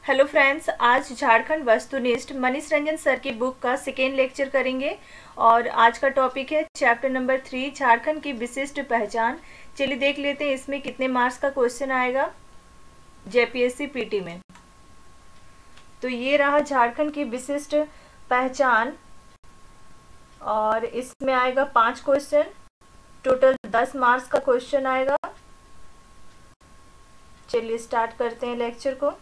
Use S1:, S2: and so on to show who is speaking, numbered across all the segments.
S1: Hello friends, आज झारखंड वस्तुनिष्ठ Manish Ranjan sir की बुक का सेकेंड लेक्चर करेंगे और आज का टॉपिक है चैप्टर नंबर 3 झारखंड की विशिष्ट पहचान। चलिए देख लेते हैं इसमें कितने मार्क्स का क्वेश्चन आएगा जेपीएससी पीटी में। तो ये रहा झारखंड की विशिष्ट पहचान और इसमें आएगा 5 क्वेश्चन, टोटल 10 मार्क्स का क्वेश्चन आएगा। चलिए स्टार्ट करते हैं लेक्चर को।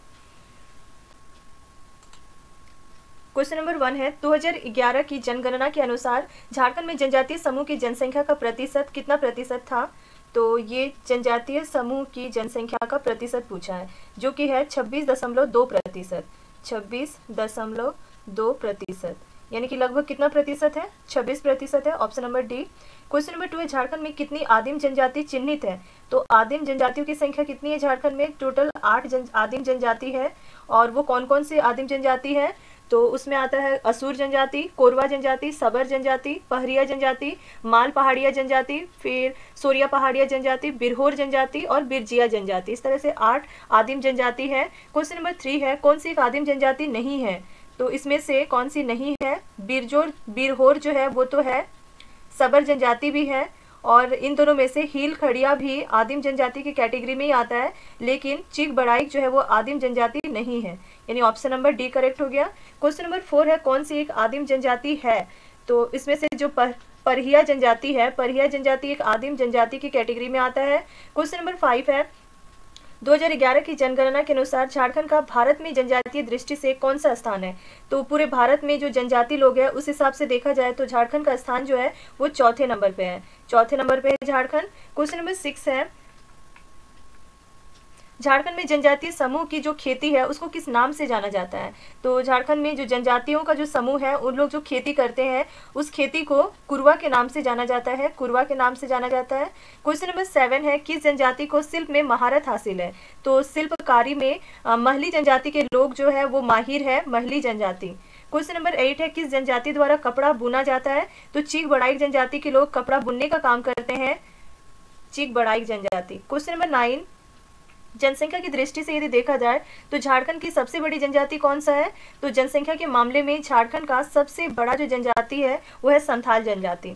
S1: क्वेश्चन नंबर 1 है 2011 की जनगणना के अनुसार झारखंड में जनजातीय समूह की जनसंख्या का प्रतिशत कितना प्रतिशत था। तो ये जनजातीय समूह की जनसंख्या का प्रतिशत पूछा है जो कि है 26.2%। 26.2%, यानी कि लगभग कितना प्रतिशत है, 26% है। Option number D. Question number 2 है झारखंड में कितनी आदिम जनजाति चिन्हित है। तो आदिम जनजातियों की संख्या कितनी है झारखंड में, टोटल 8 आदिम जनजाति है। और वो कौन कौन सी आदिम जनजाति है, तो उसमें आता है असुर जनजाति, कोरवा जनजाति, सबर जनजाति, पहरिया जनजाति, माल पहाड़िया जनजाति, फिर सोरिया पहाड़िया जनजाति, बिरहोर जनजाति और बिरजिया जनजाति। इस तरह से 8 आदिम जनजाति है। क्वेश्चन नंबर 3 है कौन सी एक आदिम जनजाति नहीं है। तो इसमें से कौन सी नहीं है, बिरहोर जो है वो तो है, सबर जनजाति भी है और इन दोनों में से हील खड़िया भी आदिम जनजाति की कैटेगरी में ही आता है, लेकिन चीक बड़ाइक जो है वो आदिम जनजाति नहीं है, यानी ऑप्शन नंबर डी करेक्ट हो गया। क्वेश्चन नंबर 4 है कौन सी एक आदिम जनजाति है। तो इसमें से जो परहिया जनजाति है, परहिया जनजाति एक आदिम जनजाति की कैटेगरी में आता है। क्वेश्चन नंबर 5 है 2011 की जनगणना के अनुसार झारखंड का भारत में जनजातीय दृष्टि से कौन सा स्थान है। तो पूरे भारत में जो जनजाति लोग हैं उस हिसाब से देखा जाए तो झारखंड का स्थान जो है वो चौथे नंबर पे है, चौथे नंबर पे है झारखंड। क्वेश्चन नंबर 6 है झारखंड में जनजातीय समूह की जो खेती है उसको किस नाम से जाना जाता है। तो झारखंड में जो जनजातियों का जो समूह है उन लोग जो खेती करते हैं उस खेती को कुरवा के नाम से जाना जाता है, कुरवा के नाम से जाना जाता है। क्वेश्चन नंबर 7 है किस जनजाति को शिल्प में महारत हासिल है। तो शिल्पकारी में महली जनजाति के लोग जो है वो माहिर है, महली जनजाति। क्वेश्चन नंबर 8 है किस जनजाति द्वारा कपड़ा बुना जाता है। तो चीक बड़ाइक जनजाति के लोग कपड़ा बुनने का काम करते हैं, चीक बड़ाइक जनजाति। क्वेश्चन नंबर 9 जनसंख्या की दृष्टि से यदि देखा जाए तो झारखंड की सबसे बड़ी जनजाति कौन सा है। तो जनसंख्या के मामले में झारखंड का सबसे बड़ा जो जनजाति है वो है संथाल जनजाति,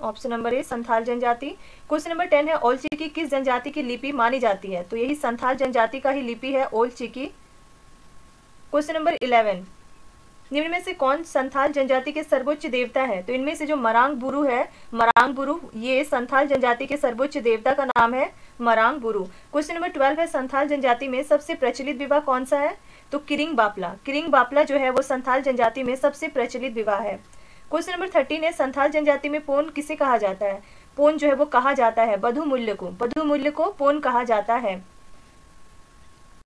S1: ऑप्शन नंबर ए संथाल जनजाति। क्वेश्चन नंबर 10 है ओल चिकी किस जनजाति की लिपि मानी जाती है। तो यही संथाल जनजाति का ही लिपि है ओल चिकी। क्वेश्चन नंबर 11 निम्न में से कौन संथाल जनजाति के सर्वोच्च देवता है। तो इनमें से जो मरांग बुरु है, मरांग बुरु, ये संथाल जनजाति के सर्वोच्च देवता का नाम है मरांग बुरु। क्वेश्चन नंबर 12 है संथाल जनजाति में सबसे प्रचलित विवाह कौन सा है। तो किरिंग बापला, किरिंग बापला जो है वो संथाल जनजाति में सबसे प्रचलित विवाह है। क्वेश्चन नंबर 13 है संथाल जनजाति में पोन किसे कहा जाता है। पोन जो है वो कहा जाता है बधु मूल्य को, बधु मूल्य को पोन कहा जाता है।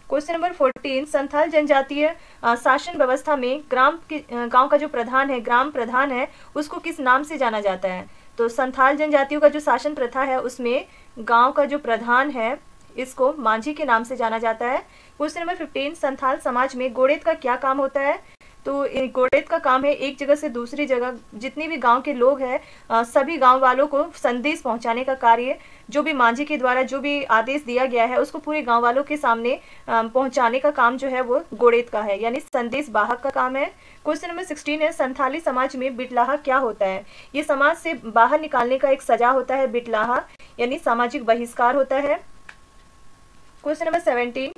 S1: क्वेश्चन नंबर 14 संथाल जनजातीय शासन व्यवस्था में गांव का जो प्रधान है, ग्राम प्रधान है, उसको किस नाम से जाना जाता है। तो संथाल जनजातियों का जो शासन प्रथा है उसमें गांव का जो प्रधान है इसको मांझी के नाम से जाना जाता है। क्वेश्चन नंबर 15 संथाल समाज में गोड़ेत का क्या काम होता है। तो गोड़ेत का काम है एक जगह से दूसरी जगह जितने भी गांव के लोग हैं सभी गांव वालों को संदेश पहुंचाने का कार्य, जो भी मांझी के द्वारा जो भी आदेश दिया गया है उसको पूरे गांव वालों के सामने पहुंचाने का काम जो है वो गोड़ेत का है, यानी संदेश वाहक का काम है। क्वेश्चन नंबर 16 है संथाली समाज में बिटलाहा क्या होता है। ये समाज से बाहर निकालने का एक सजा होता है बिटलाहा, यानी सामाजिक बहिष्कार होता है। क्वेश्चन नंबर 17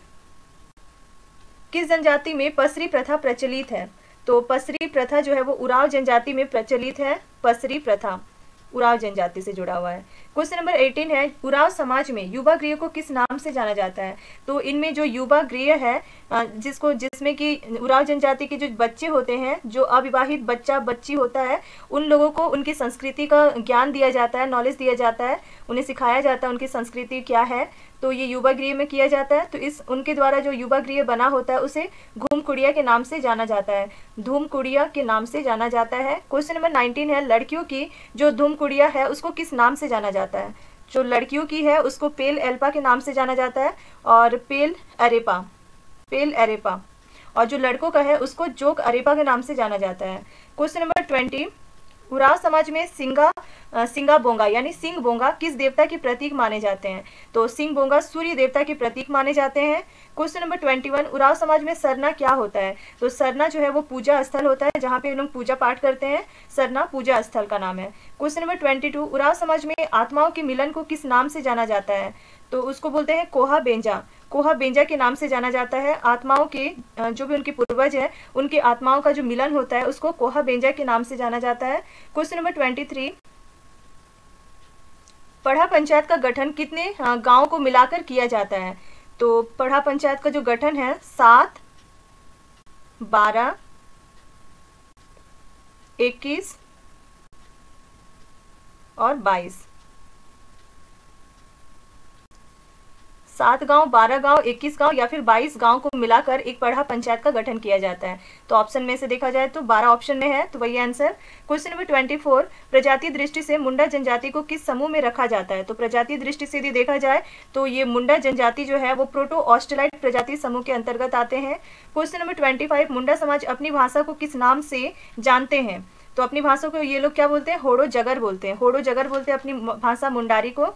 S1: किस जनजाति में पसरी प्रथा प्रचलित है। तो पसरी प्रथा जो है वो उराव जनजाति में प्रचलित है, पसरी प्रथा उराव जनजाति से जुड़ा हुआ है। क्वेश्चन नंबर 18 है उराव समाज में युवा गृह को किस नाम से जाना जाता है। तो इनमें जो युवा गृह है जिसमें कि उराव जनजाति के जो बच्चे होते हैं, जो अविवाहित बच्चा बच्ची होता है, उन लोगों को उनकी संस्कृति का ज्ञान दिया जाता है, नॉलेज दिया जाता है, उन्हें सिखाया जाता है उनकी संस्कृति क्या है। तो ये युवा गृह में किया जाता है। तो इस उनके द्वारा जो युवा गृह बना होता है उसे घूम कुड़िया के नाम से जाना जाता है, धूम कुड़िया के नाम से जाना जाता है। क्वेश्चन नंबर 19 है लड़कियों की जो धूम कुड़िया है उसको किस नाम से जाना जाता है। जो लड़कियों की है उसको पेल एल्पा के नाम से जाना जाता है और पेल अरेपा, पेल अरेपा, और जो लड़कों का है उसको जोक अरेपा के नाम से जाना जाता है। क्वेश्चन नंबर 20 उराव समाज में सिंगा बोंगा यानी सिंह बोंगा किस देवता के प्रतीक माने जाते हैं? तो सिंह बोंगा सूर्य देवता के प्रतीक माने जाते हैं। क्वेश्चन नंबर 21, उराव समाज में सरना क्या होता है? तो सरना जो है वो पूजा स्थल होता है, जहाँ पे लोग पूजा पाठ करते हैं, सरना पूजा स्थल का नाम है। क्वेश्चन नंबर 22, उराव समाज में आत्माओं के मिलन को किस नाम से जाना जाता है? तो उसको बोलते हैं कोहा बेंजा। कोहा बेंजा के नाम से जाना जाता है। आत्माओं के जो भी उनके पूर्वज है उनकी आत्माओं का जो मिलन होता है उसको कोहा बेंजा के नाम से जाना जाता है। क्वेश्चन नंबर 23, पढ़ा पंचायत का गठन कितने गांवों को मिलाकर किया जाता है? तो पढ़ा पंचायत का जो गठन है 7, 12, 21 और 22। 7 गांव, 12 गांव, 21 गांव या फिर 22 गांव को मिलाकर एक पढ़ा पंचायत का गठन किया जाता है। तो ऑप्शन में से देखा जाए तो 12 ऑप्शन में है, तो वही आंसर। क्वेश्चन नंबर 24, प्रजातीय दृष्टि से मुंडा जनजाति को किस समूह में रखा जाता है? तो प्रजातीय दृष्टि से यदि देखा जाए तो ये मुंडा जनजाति जो है वो प्रोटो ऑस्ट्रेलाइट प्रजाति समूह के अंतर्गत आते हैं। क्वेश्चन नंबर 25, मुंडा समाज अपनी भाषा को किस नाम से जानते हैं? तो अपनी भाषा को ये लोग क्या बोलते हैं? होड़ो जगर बोलते हैं। होड़ो जगर बोलते हैं अपनी भाषा मुंडारी को।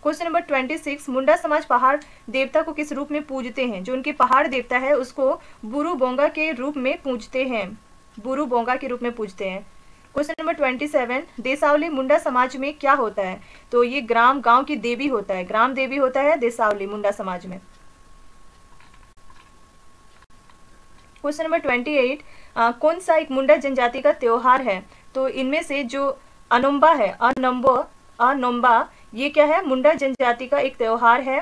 S1: क्वेश्चन नंबर 26, मुंडा समाज पहाड़ देवता को किस रूप में पूजते हैं? जो उनके पहाड़ देवता है उसको बुरु बोंगा के रूप में पूजते हैं, बुरु बोंगा के रूप में पूजते हैं। क्वेश्चन नंबर 27, देसावली मुंडा समाज में क्या होता है? तो ये ग्राम गांव की देवी होता है, ग्राम देवी होता है देसावली मुंडा समाज में। क्वेश्चन नंबर 28, कौन सा एक मुंडा जनजाति का त्योहार है? तो इनमें से जो अनोम्बा है, अनोम्बा ये क्या है? मुंडा जनजाति का एक त्योहार है।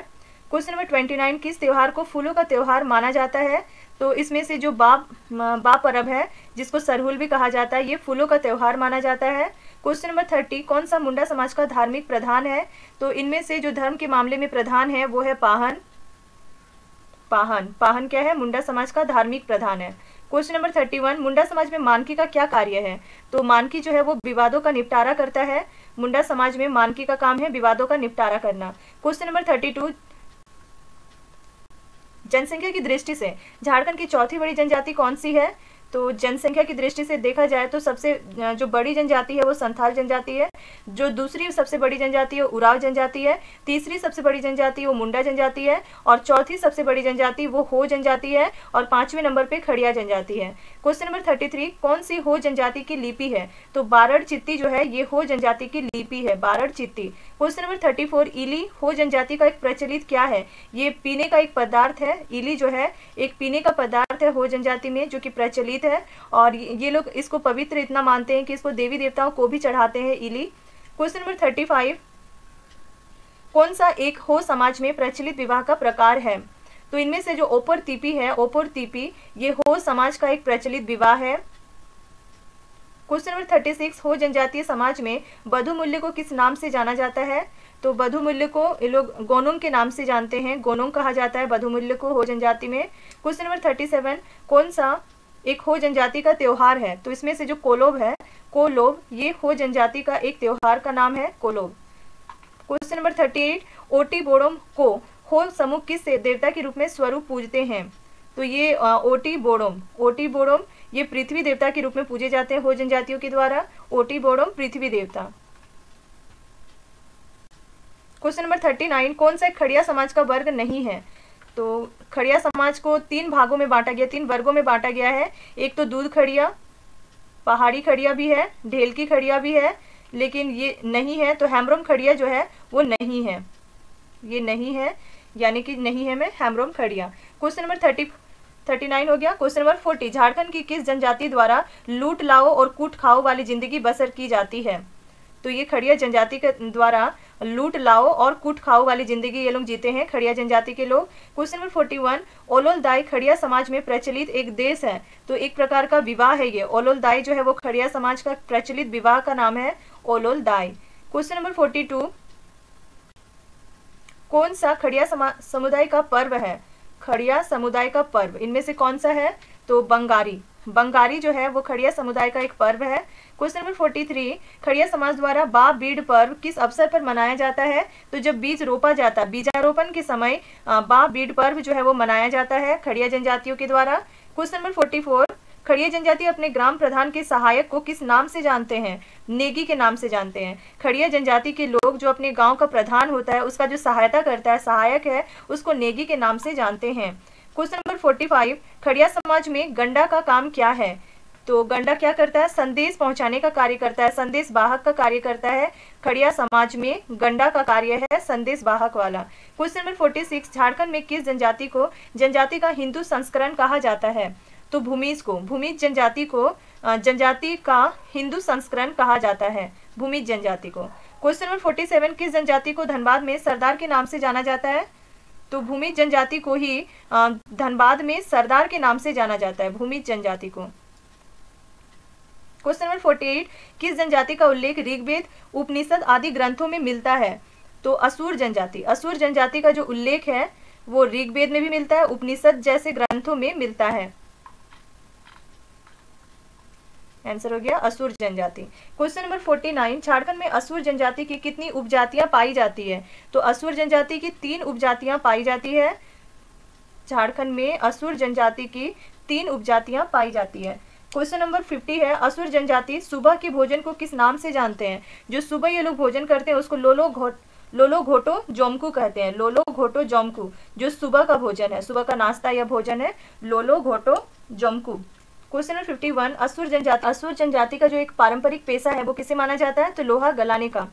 S1: क्वेश्चन नंबर 29, किस त्योहार को फूलों का त्योहार माना जाता है? तो इसमें से जो बा परब है जिसको सरहुल भी कहा जाता है, ये फूलों का त्योहार माना जाता है। क्वेश्चन नंबर 30, कौन सा मुंडा समाज का धार्मिक प्रधान है? तो इनमें से जो धर्म के मामले में प्रधान है वो है पाहन। पाहन क्या है? मुंडा समाज का धार्मिक प्रधान है। क्वेश्चन नंबर 31, मुंडा समाज में मानकी का क्या कार्य है? तो मानकी जो है वो विवादों का निपटारा करता है। मुंडा समाज में मानकी का काम है विवादों का निपटारा करना। क्वेश्चन नंबर 32, जनसंख्या की दृष्टि से झारखंड की चौथी बड़ी जनजाति कौन सी है? तो जनसंख्या की दृष्टि से देखा जाए तो सबसे जो बड़ी जनजाति है वो संथाल जनजाति है, जो दूसरी सबसे बड़ी जनजाति है उराव जनजाति है, तीसरी सबसे बड़ी जनजाति वो मुंडा जनजाति है और चौथी सबसे बड़ी जनजाति वो हो जनजाति है और 5वें नंबर पे खड़िया जनजाति है। क्वेश्चन नंबर 33, कौन सी हो जनजाति की लिपि है? तो बारड़ चित्ती जो है ये हो जनजाति की लिपि है, बारड़ चित्ती। क्वेश्चन नंबर 34, इली हो जनजाति का एक प्रचलित क्या है? ये पीने का एक पदार्थ है। इली जो है एक पीने का पदार्थ है हो जनजाति में जो कि प्रचलित है और ये लोग इसको पवित्र इतना मानते हैं कि इसको देवी देवताओं को भी चढ़ाते हैं इली। क्वेश्चन नंबर 35, कौन सा एक हो समाज में प्रचलित विवाह का प्रकार है? तो इनमें से जो ओपर तीपी है, ओपर तीपी ये हो समाज का एक प्रचलित विवाह है। क्वेश्चन नंबर 36, हो जनजातीय समाज में बधु मूल्य को किस नाम से जाना जाता है? तो बधु मूल्य को ये लोग गोनोंग के नाम से जानते हैं, गोनोंग कहा जाता है बधु मूल्य को हो जनजाति में। क्वेश्चन नंबर 37, कौन सा एक हो जनजाति का त्योहार है? तो इसमें से जो कोलोब है, कोलोब ये हो जनजाति का एक त्योहार का नाम है कोलोब। क्वेश्चन नंबर 38, ओटी बोड़ोम को हो समूह किस देवता के रूप में स्वरूप पूजते हैं? तो ये ओटी बोड़ोम ये पृथ्वी देवता के रूप में पूजे जाते हैं हो जनजातियों के द्वारा, ओटी बोड़ोम पृथ्वी देवता। क्वेश्चन नंबर 39, कौन सा खड़िया समाज का वर्ग नहीं है? तो खड़िया समाज को 3 भागों में बांटा गया, 3 वर्गों में बांटा गया है। एक तो दूध खड़िया, पहाड़ी खड़िया भी है, ढेलकी खड़िया भी है, लेकिन ये नहीं है तो हेम्ब्रोम खड़िया जो है वो नहीं है, ये नहीं है यानी कि नहीं है में हेम्ब्रोम खड़िया। क्वेश्चन नंबर 39 हो गया। क्वेश्चन नंबर 40, झारखंड की किस जनजाति द्वारा लूट लाओ और कूट खाओ वाली जिंदगी बसर की जाती है? तो ये खड़िया जनजाति के द्वारा लूट लाओ और कूट खाओ वाली जिंदगी ये लोग जीते हैं, खड़िया जनजाति के लोग। क्वेश्चन नंबर 41, ओलोल दाई खड़िया समाज में प्रचलित एक देश है। तो एक प्रकार का विवाह है ये, ओलोल दाई जो है वो खड़िया समाज का प्रचलित विवाह का नाम है ओलोल दाई। क्वेश्चन नंबर 42, कौन सा खड़िया समुदाय का पर्व है? खड़िया समुदाय का पर्व इनमें से कौन सा है? तो बंगारी जो है वो खड़िया समुदाय का एक पर्व है। क्वेश्चन नंबर 43, खड़िया समाज द्वारा बा बीड़ पर्व किस अवसर पर मनाया जाता है? तो जब बीज रोपा जाता, बीजारोपण के समय बा बीड़ पर्व जो है वो मनाया जाता है खड़िया जनजातियों के द्वारा। क्वेश्चन नंबर 44, खड़िया जनजाति अपने ग्राम प्रधान के सहायक को किस नाम से जानते हैं? नेगी के नाम से जानते हैं। खड़िया जनजाति के लोग जो अपने गांव का प्रधान होता है, उसका जो सहायता करता है, सहायक है, उसको नेगी के नाम से जानते हैं। क्वेश्चन नंबर 45, खड़िया समाज में गंडा का काम क्या है? तो गंडा क्या करता है? संदेश पहुंचाने का कार्य करता है, संदेश वाहक का कार्य करता है। खड़िया समाज में गंडा का कार्य है संदेश वाहक वाला। क्वेश्चन नंबर 46, झारखंड में किस जनजाति को जनजाति का हिंदू संस्करण कहा जाता है? तो भूमिज को, भूमिज जनजाति को जनजाति का हिंदू संस्करण कहा जाता है, भूमिज जनजाति को। क्वेश्चन नंबर 47, किस जनजाति को धनबाद में सरदार के नाम से जाना जाता है? तो भूमिज जनजाति को ही धनबाद में सरदार के नाम से जाना जाता है, भूमिज जनजाति को। क्वेश्चन नंबर 48, किस जनजाति का उल्लेख ऋग्वेद, उपनिषद आदि ग्रंथों में मिलता है? तो असुर जनजाति, असुर जनजाति का जो उल्लेख है वो ऋग्वेद में भी मिलता है, उपनिषद जैसे ग्रंथों में मिलता है। आंसर हो गया असुर जनजाति। क्वेश्चन नंबर 49, झारखंड में असुर जनजाति की कितनी उपजातियां पाई जाती है? तो असुर जनजाति की 3 उपजातियां पाई जाती है। झारखंड में असुर जनजाति की 3 उपजातियां पाई जाती है। क्वेश्चन नंबर 50 है, असुर जनजाति सुबह के भोजन को किस नाम से जानते हैं? जो सुबह ये लोग भोजन करते हैं उसको लोलो घोटो जोमकू कहते हैं, लोलो घोटो जोमकू। जो सुबह का भोजन है, सुबह का नाश्ता या भोजन है, लोलो घोटो जोमकू। क्वेश्चन नंबर 51, असुर जनजाति का जो एक पारंपरिक पेशा है वो किसे माना जाता है? तो लोहा गलाने का,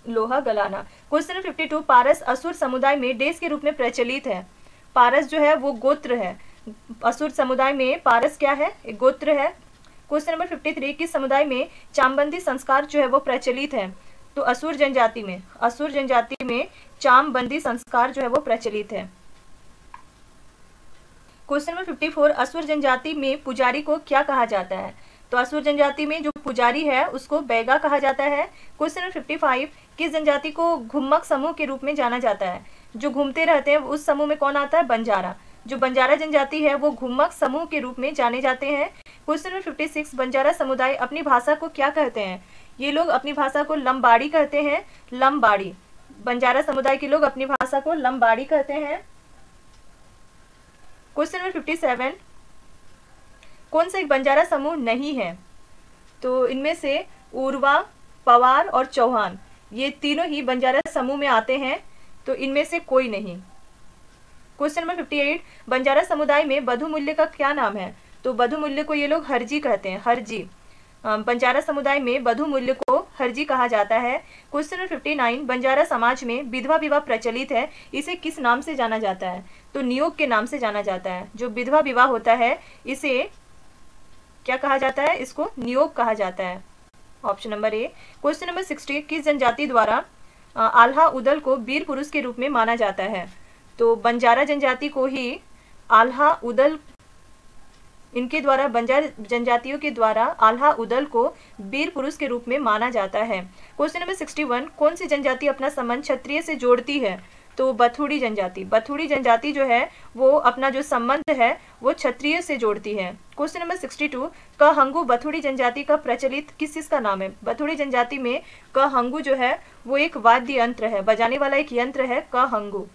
S1: लोहा गलाना। क्वेश्चन नंबर 52, पारस असुर समुदाय में देश के रूप में प्रचलित है। पारस जो है वो गोत्र है, असुर समुदाय में पारस क्या है? एक गोत्र है। क्वेश्चन नंबर 53, किस समुदाय में चामबंदी संस्कार जो है वो प्रचलित है? तो असुर जनजाति में, असुर जनजाति में चामबंदी संस्कार जो है वो प्रचलित है। क्वेश्चन नंबर 54, असुर जनजाति में पुजारी को क्या कहा जाता है? तो असुर जनजाति में जो पुजारी है उसको बैगा कहा जाता है। क्वेश्चन नंबर 55, किस जनजाति को घुम्मक समूह के रूप में जाना जाता है? जो घूमते रहते हैं उस समूह में कौन आता है? बंजारा। जो बंजारा जनजाति है वो घुम्मक समूह के रूप में जाने जाते हैं। क्वेश्चन नंबर 56, बंजारा समुदाय अपनी भाषा को क्या कहते हैं? ये लोग अपनी भाषा को लंबाड़ी कहते हैं, लंबाड़ी। बंजारा समुदाय के लोग अपनी भाषा को लंबाड़ी कहते हैं। क्वेश्चन नंबर 57, कौन सा एक बंजारा समूह नहीं है? तो इनमें से उर्वा, पवार और चौहान, ये तीनों ही बंजारा समूह में आते हैं, तो इनमें से कोई नहीं। क्वेश्चन नंबर 58, बंजारा समुदाय में बधु मूल्य का क्या नाम है? तो बधु मूल्य को ये लोग हरजी कहते हैं, हरजी। बंजारा समुदाय में बधु मूल्य को हरजी कहा जाता है। क्वेश्चन नंबर 59, बंजारा समाज में विधवा विवाह प्रचलित है, इसे किस नाम से जाना जाता है? तो नियोग के नाम से जाना जाता है। जो विधवा विवाह होता है इसे क्या कहा जाता है? इसको नियोग कहा जाता है। Option number A. Question number 60, किस जनजाति द्वारा आल्हा उदल को वीर पुरुष के रूप में माना जाता है? तो बंजारा जनजाति को ही आल्हा उदल, इनके द्वारा, बंजारा जनजातियों के द्वारा आल्हा उदल को वीर पुरुष के रूप में माना जाता है। क्वेश्चन नंबर 61, कौन सी जनजाति अपना संबंध क्षत्रिय से जोड़ती है? तो बथुड़ी जनजाति। बथुड़ी जनजाति जो है वो अपना जो संबंध है वो क्षत्रिय से जोड़ती है। क्वेश्चन नंबर 62, कहंगू बथुड़ी जनजाति का प्रचलित किस चीज का नाम है? बथुड़ी जनजाति में कहंगू जो है वो एक वाद्य यंत्र है, बजाने वाला एक यंत्र है कहंगू।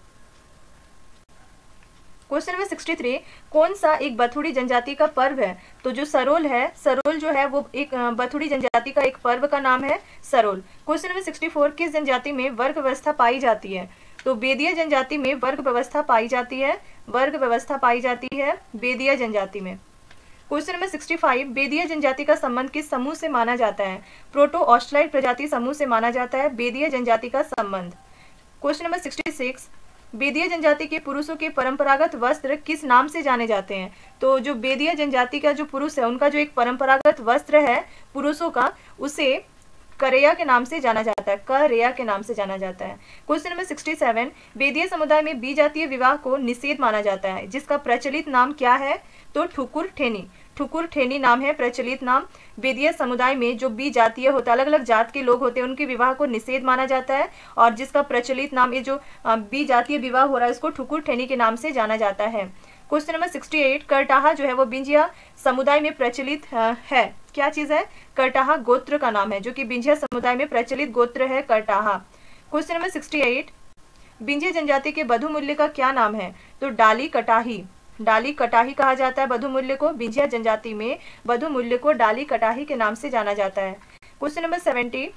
S1: क्वेश्चन नंबर 63, कौन सा एक बथुड़ी जनजाति का पर्व है? तो जो सरोल है, सरोल जो है वो एक बथुड़ी जनजाति का एक पर्व का नाम है सरोल। क्वेश्चन नंबर 64, किस जनजाति में वर्ग व्यवस्था पाई जाती है? तो बेदिया जनजाति में वर्ग व्यवस्था पाई जाती है, वर्ग व्यवस्था पाई जाती है बेदिया जनजाति में। क्वेश्चन नंबर 65, बेदिया जनजाति का संबंध किस समूह से माना जाता है? प्रोटो ऑस्ट्राइड प्रजाति समूह से माना जाता है बेदिया जनजाति का संबंध। क्वेश्चन नंबर 66, बेदिया जनजाति के पुरुषों के परंपरागत वस्त्र किस नाम से जाने जाते हैं? तो जो बेदिया जनजाति का जो पुरुष है उनका जो एक परंपरागत वस्त्र है पुरुषों का, उसे करेया के नाम से जाना जाता है, करेया के नाम से जाना जाता है। क्वेश्चन नंबर 67, बेदिया समुदाय में बीजातीय विवाह को निषेध माना जाता है, जिसका प्रचलित नाम क्या है? तो ठुकुर ठेनी, ठुकुर ठेनी नाम है प्रचलित नाम। बेदिया समुदाय में जो बी जातीय होता है, अलग अलग जात के लोग होते हैं, उनके विवाह को निषेध माना जाता है, और जिसका प्रचलित नाम, ये जो बी जातीय विवाह हो रहा है इसको ठुकुर ठेनी के नाम से जाना जाता है। क्वेश्चन नंबर 68, करटाहा जो है वो बिंजिया समुदाय में प्रचलित है, क्या चीज है? करटाहा गोत्र का नाम है, जो कि बिंजिया समुदाय में प्रचलित गोत्र है करटाहा। क्वेश्चन नंबर 68, बिंजिया जनजाति के बधु मूल्य का क्या नाम है? तो डाली कटाही, डाली कटाही कहा जाता है बधुमूल्य को। बिंझिया जनजाति में बधुमूल्य को डाली कटाही के नाम से जाना जाता है। क्वेश्चन नंबर 70,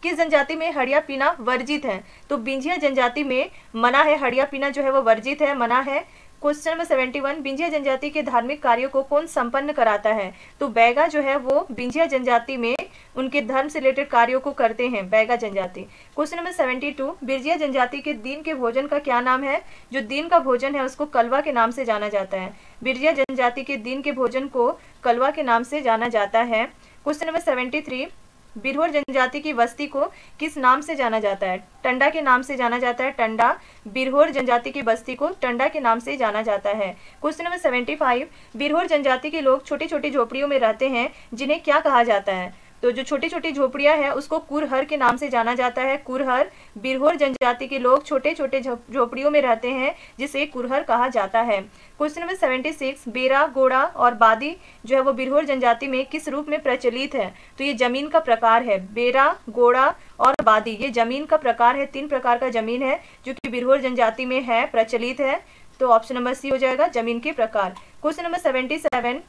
S1: किस जनजाति में हड़िया पीना वर्जित है? तो बिंझिया जनजाति में मना है, हड़िया पीना जो है वो वर्जित है, मना है। क्वेश्चन नंबर 71, बिंझिया जनजाति के धार्मिक कार्यों को कौन संपन्न कराता है? तो बैगा जो है वो बिंझिया जनजाति में उनके धर्म से रिलेटेड कार्यों को करते हैं, बैगा जनजाति। क्वेश्चन नंबर 72, बिंझिया जनजाति के दिन के भोजन का क्या नाम है? जो दिन का भोजन है उसको कलवा के नाम से जाना जाता है। बिंझिया जनजाति के दिन के भोजन को कलवा के नाम से जाना जाता है। क्वेश्चन नंबर 73, बिरहोर जनजाति की बस्ती को किस नाम से जाना जाता है? टंडा के नाम से जाना जाता है, टंडा। बिरहोर जनजाति की बस्ती को टंडा के नाम से जाना जाता है। क्वेश्चन नंबर 75, बिरहोर जनजाति के लोग छोटी छोटी झोपड़ियों में रहते हैं, जिन्हें क्या कहा जाता है? तो जो छोटी छोटी झोपड़ियां हैं उसको कुरहर के नाम से जाना जाता है, कुरहर। बिरहोर जनजाति के लोग छोटे छोटे झोपड़ियों में रहते हैं, जिसे कुरहर कहा जाता है। क्वेश्चन नंबर 76, बेरा, गोड़ा और बादी जो है वो बिरहोर जनजाति में किस रूप में प्रचलित है? तो ये जमीन का प्रकार है, बेरा, गोड़ा और बादी ये जमीन का प्रकार है। 3 प्रकार का जमीन है जो कि बिरहोर जनजाति में है, प्रचलित है। तो ऑप्शन नंबर सी हो जाएगा, जमीन के प्रकार। क्वेश्चन नंबर 77,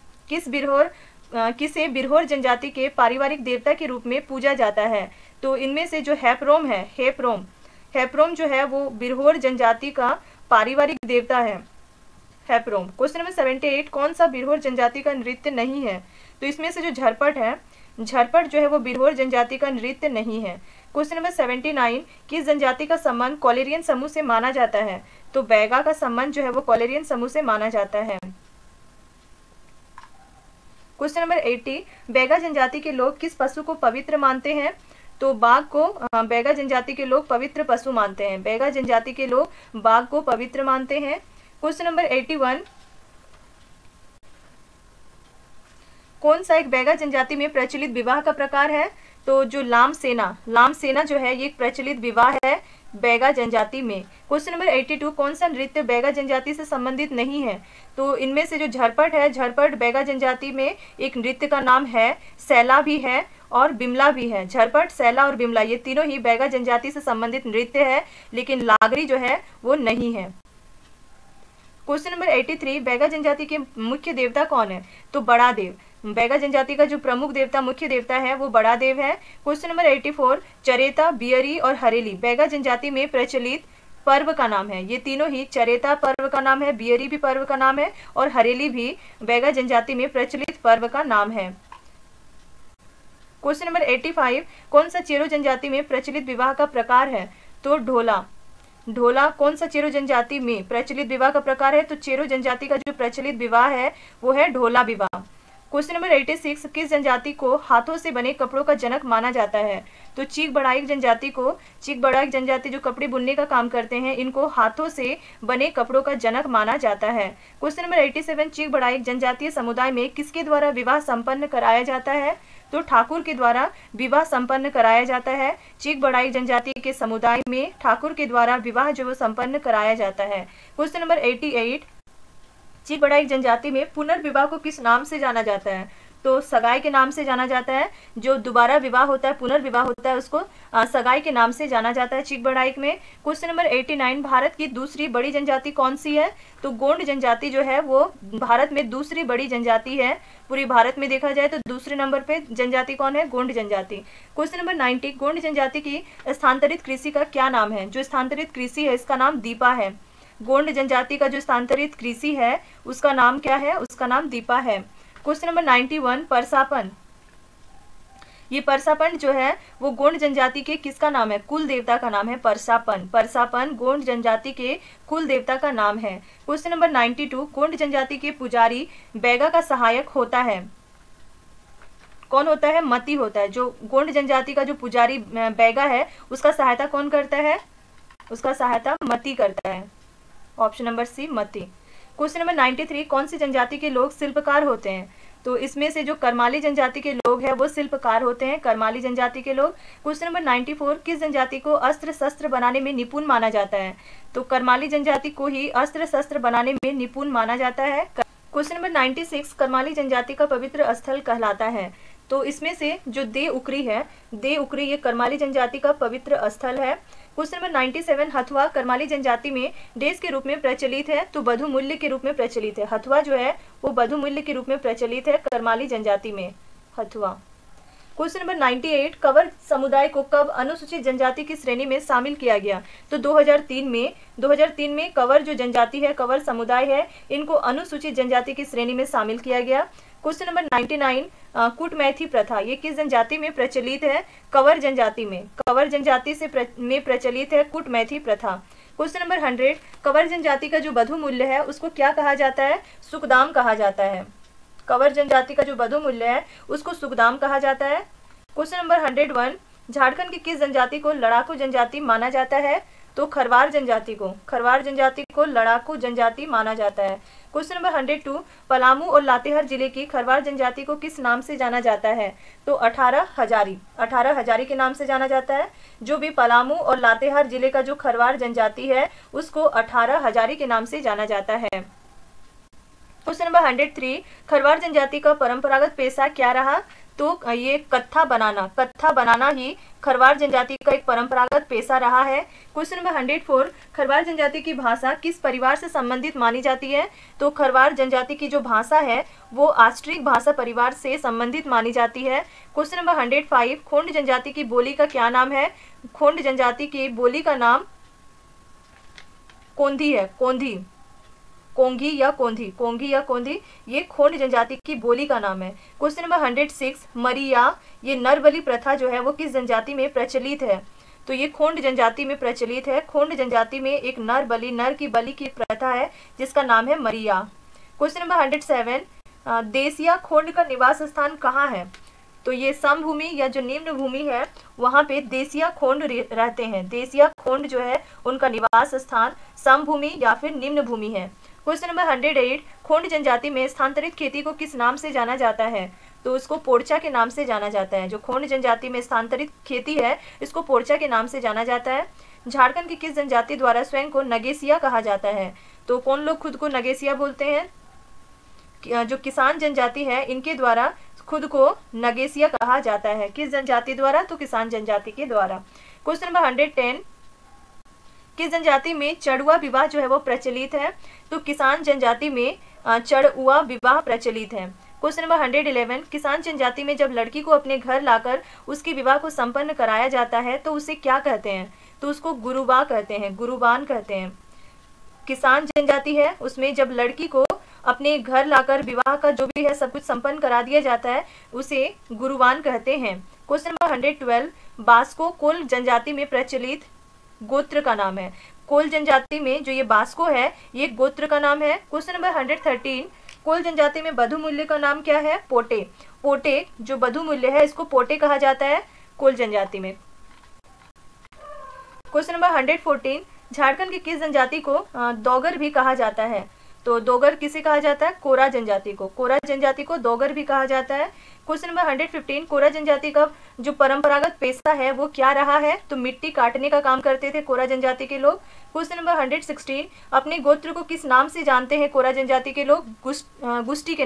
S1: किसे बिरहोर जनजाति के पारिवारिक देवता के रूप में पूजा जाता है? तो इनमें से जो हेप्रोम है, हेप्रोम जो है वो बिरहोर जनजाति का पारिवारिक देवता है, हेप्रोम। क्वेश्चन नंबर 78, कौन सा बिरहोर जनजाति का नृत्य नहीं है? तो इसमें से जो झरपट है, झरपट जो है वो बिरहोर जनजाति का नृत्य नहीं है। क्वेश्चन नंबर 79, किस जनजाति का संबंध कॉलेरियन समूह से माना जाता है? तो बैगा का संबंध जो है वो कॉलेरियन समूह से माना जाता है। क्वेश्चन नंबर 80, बैगा जनजाति के लोग किस पशु को पवित्र मानते हैं? तो बाघ को बैगा जनजाति के लोग पवित्र पशु मानते हैं, बैगा जनजाति के लोग बाघ को पवित्र मानते हैं। क्वेश्चन नंबर 81, कौन सा एक बैगा जनजाति में प्रचलित विवाह का प्रकार है? तो जो लाम सेना जो है ये एक प्रचलित विवाह है बैगा जनजाति में। क्वेश्चन नंबर 82, कौन सा नृत्य बैगा जनजाति से संबंधित नहीं है? तो इनमें से जो झरपट है, झरपट बैगा जनजाति में एक नृत्य का नाम है, सैला भी है और बिमला भी है। झरपट, सैला और बिमला ये तीनों ही बैगा जनजाति से संबंधित नृत्य है, लेकिन लागरी जो है वो नहीं है। क्वेश्चन नंबर 83, बैगा जनजाति के मुख्य देवता कौन है? तो बड़ा देव। बैगा जनजाति का जो प्रमुख देवता, मुख्य देवता है वो बड़ा देव है। क्वेश्चन नंबर 84, चरेता, बियरी और हरेली बैगा जनजाति में प्रचलित पर्व का नाम है। ये तीनों ही, चरेता पर्व का नाम है, बियरी भी पर्व का नाम है और हरेली भी बैगा जनजाति में प्रचलित पर्व का नाम है। क्वेश्चन नंबर 85, कौन सा चेरो जनजाति में प्रचलित विवाह का प्रकार है? तो ढोला कौन सा चेरो जनजाति में प्रचलित विवाह का प्रकार है? तो चेरो जनजाति का जो प्रचलित विवाह है वो है ढोला विवाह। क्वेश्चन नंबर 86, किस जनजाति को हाथों से बने कपड़ों का जनक माना जाता है? तो चीक बड़ाइक जनजाति जो कपड़े बुनने का काम करते हैं, इनको हाथों से बने कपड़ों का जनक माना जाता है। क्वेश्चन नंबर 87, चीक बड़ाइक जनजातीय समुदाय में किसके द्वारा विवाह संपन्न कराया जाता है? तो ठाकुर के द्वारा विवाह संपन्न कराया जाता है। चीक बड़ाइक जनजाति के समुदाय में ठाकुर के द्वारा विवाह जो वो संपन्न कराया जाता है। क्वेश्चन नंबर 88, चीक बड़ाइक जनजाति में पुनर्विवाह को किस नाम से जाना जाता है? तो सगाई के नाम से जाना जाता है। जो दोबारा विवाह होता है, पुनर्विवाह होता है, उसको सगाई के नाम से जाना जाता है चीक बड़ाइक में। क्वेश्चन नंबर 89, भारत की दूसरी बड़ी जनजाति कौन सी है? तो गोंड जनजाति जो है वो भारत में दूसरी बड़ी जनजाति है। पूरी भारत में देखा जाए तो दूसरे नंबर पे जनजाति कौन है? गोंड जनजाति। क्वेश्चन नंबर 90, गोंड जनजाति की स्थानांतरित कृषि का क्या नाम है? जो स्थानांतरित कृषि है इसका नाम दीपा है। गोंड जनजाति का जो स्थानांतरित कृषि है उसका नाम क्या है? उसका नाम दीपा है। Question number 91, परसापन। ये परसापन जो है वो गोंड जनजाति के किसका नाम है? कुल देवता का नाम है परसापन गोंड जनजाति के कुल देवता का नाम है। क्वेश्चन नंबर 92, गोंड जनजाति के पुजारी बैगा का सहायक होता है, कौन होता है? मती होता है। जो गोंड जनजाति का जो पुजारी बैगा है उसका सहायता कौन करता है? उसका सहायता मती करता है। ऑप्शन नंबर सी, मती। क्वेश्चन नंबर 93, कौन सी जनजाति के लोग शिल्पकार होते हैं? तो इसमें से जो करमाली जनजाति के लोग हैं वो शिल्पकार होते हैं, करमाली जनजाति के लोग। क्वेश्चन नंबर 94, किस जनजाति को अस्त्र शस्त्र बनाने में निपुण माना जाता है? तो करमाली जनजाति को ही अस्त्र शस्त्र बनाने में निपुण माना जाता है। क्वेश्चन नंबर 96, करमाली जनजाति का पवित्र स्थल कहलाता है? तो इसमें से जो दे उकरी है, दे उकरी ये करमाली जनजाति का पवित्र स्थल है। क्वेश्चन नंबर 97, हथुआ करमाली जनजाति में डेज के रूप में प्रचलित है, तो बधु मूल्य के रूप में प्रचलित है। हथुआ जो है वो बधु मूल्य के रूप में प्रचलित है करमाली जनजाति में, हथुआ। क्वेश्चन नंबर 98, कंवर समुदाय को कब अनुसूचित जनजाति की श्रेणी में शामिल किया गया? तो 2003 में कंवर जो जनजाति है, कंवर समुदाय है, इनको अनुसूचित जनजाति की श्रेणी में शामिल किया गया। क्वेश्चन नंबर 99, कूटमैथी प्रथा ये किस जनजाति में प्रचलित है? कंवर जनजाति में, कंवर जनजाति में प्रचलित है कूटमैथी प्रथा। क्वेश्चन नंबर 100, कंवर जनजाति का जो बधु मूल्य है उसको क्या कहा जाता है? सुकदाम कहा जाता है। कंवर जनजाति का जो बधु मूल्य है उसको सुकदाम कहा जाता है। क्वेश्चन नंबर 101, झारखंड की किस जनजाति को लड़ाकू जनजाति माना जाता है? तो खरवार जनजाति को लड़ाकू जनजाति माना जाता है। क्वेश्चन नंबर 102, पलामू और लातेहार जिले की खरवार जनजाति को किस नाम से जाना जाता है? तो 18 हजारी के नाम से जाना जाता है। जो भी पलामू और लातेहार जिले का जो खरवार जनजाति है उसको 18 हजारी के नाम से जाना जाता है। क्वेश्चन नंबर 103, खरवार जनजाति का परंपरागत पेशा क्या रहा? तो ये कत्था बनाना ही खरवार जनजाति का एक परंपरागत पेशा रहा है। क्वेश्चन नंबर 104, खरवार जनजाति की भाषा किस परिवार से संबंधित मानी जाती है? तो खरवार जनजाति की जो भाषा है वो आस्ट्रिक भाषा परिवार से संबंधित मानी जाती है। क्वेश्चन नंबर 105, खोंड जनजाति की बोली का क्या नाम है? खोंड जनजाति की बोली का नाम कोंधी है, कोंगी या कोंधी, ये खोंड जनजाति की बोली का नाम है। क्वेश्चन नंबर 106, मरिया ये नर बलि प्रथा जो है वो किस जनजाति में प्रचलित है? तो ये खोंड जनजाति में प्रचलित है। खोंड जनजाति में एक नर की बलि की प्रथा है जिसका नाम है मरिया। क्वेश्चन नंबर 107, देसिया खोंड का निवास स्थान कहाँ है? तो ये समभूमि या जो निम्न भूमि है वहाँ पे देसिया खोंड रहते हैं। देसिया खोंड जो है उनका निवास स्थान समभूमि या फिर निम्न भूमि है। क्वेश्चन नंबर 108, खोंड जनजाति में स्थानांतरित खेती को किस नाम से जाना जाता है? तो उसको पोर्चा के नाम से जाना जाता है। जो खोंड जनजाति में स्थानांतरित खेती है इसको पोर्चा के नाम से जाना जाता है। झारखंड की किस जनजाति द्वारा स्वयं को नगेसिया कहा जाता है? तो कौन लोग खुद को नगेसिया बोलते हैं? जो किसान जनजाति है इनके द्वारा खुद को नगेसिया कहा जाता है। किस जनजाति द्वारा? तो किसान जनजाति के द्वारा। क्वेश्चन नंबर 110, किस जनजाति में चड़ुआ विवाह जो है वो प्रचलित है? तो किसान जनजाति में चड़ुआ विवाह प्रचलित है। क्वेश्चन नंबर 111, किसान जनजाति में जब लड़की को अपने घर लाकर उसके विवाह को संपन्न कराया जाता है तो उसे क्या कहते हैं? तो उसको गुरुबान कहते हैं। किसान जनजाति है उसमें जब लड़की को अपने घर लाकर विवाह का जो भी है सब कुछ संपन्न करा दिया जाता है उसे गुरुबान कहते हैं। क्वेश्चन नंबर 112, बास्को कोल जनजाति में प्रचलित गोत्र का नाम है। कोल जनजाति में जो ये बास्को है ये गोत्र का नाम है। क्वेश्चन नंबर 113, कोल जनजाति में बधु मूल्य का नाम क्या है? पोटे जो बधु मूल्य है इसको पोटे कहा जाता है कोल जनजाति में। क्वेश्चन नंबर 114, झारखंड की किस जनजाति को डोगर भी कहा जाता है? तो डोगर किसे कहा जाता है? कोरा जनजाति को डोगर भी कहा जाता है। क्वेश्चन नंबर 115, कोरा जनजाति का जो परंपरागत पेशा है वो क्या रहा है? तो मिट्टी काटने का काम करते थे कोरा जनजाति के लोग। क्वेश्चन नंबर 116, अपने गोत्र को किस नाम से जानते हैं कोरा जनजाति के लोग? गुष्टी के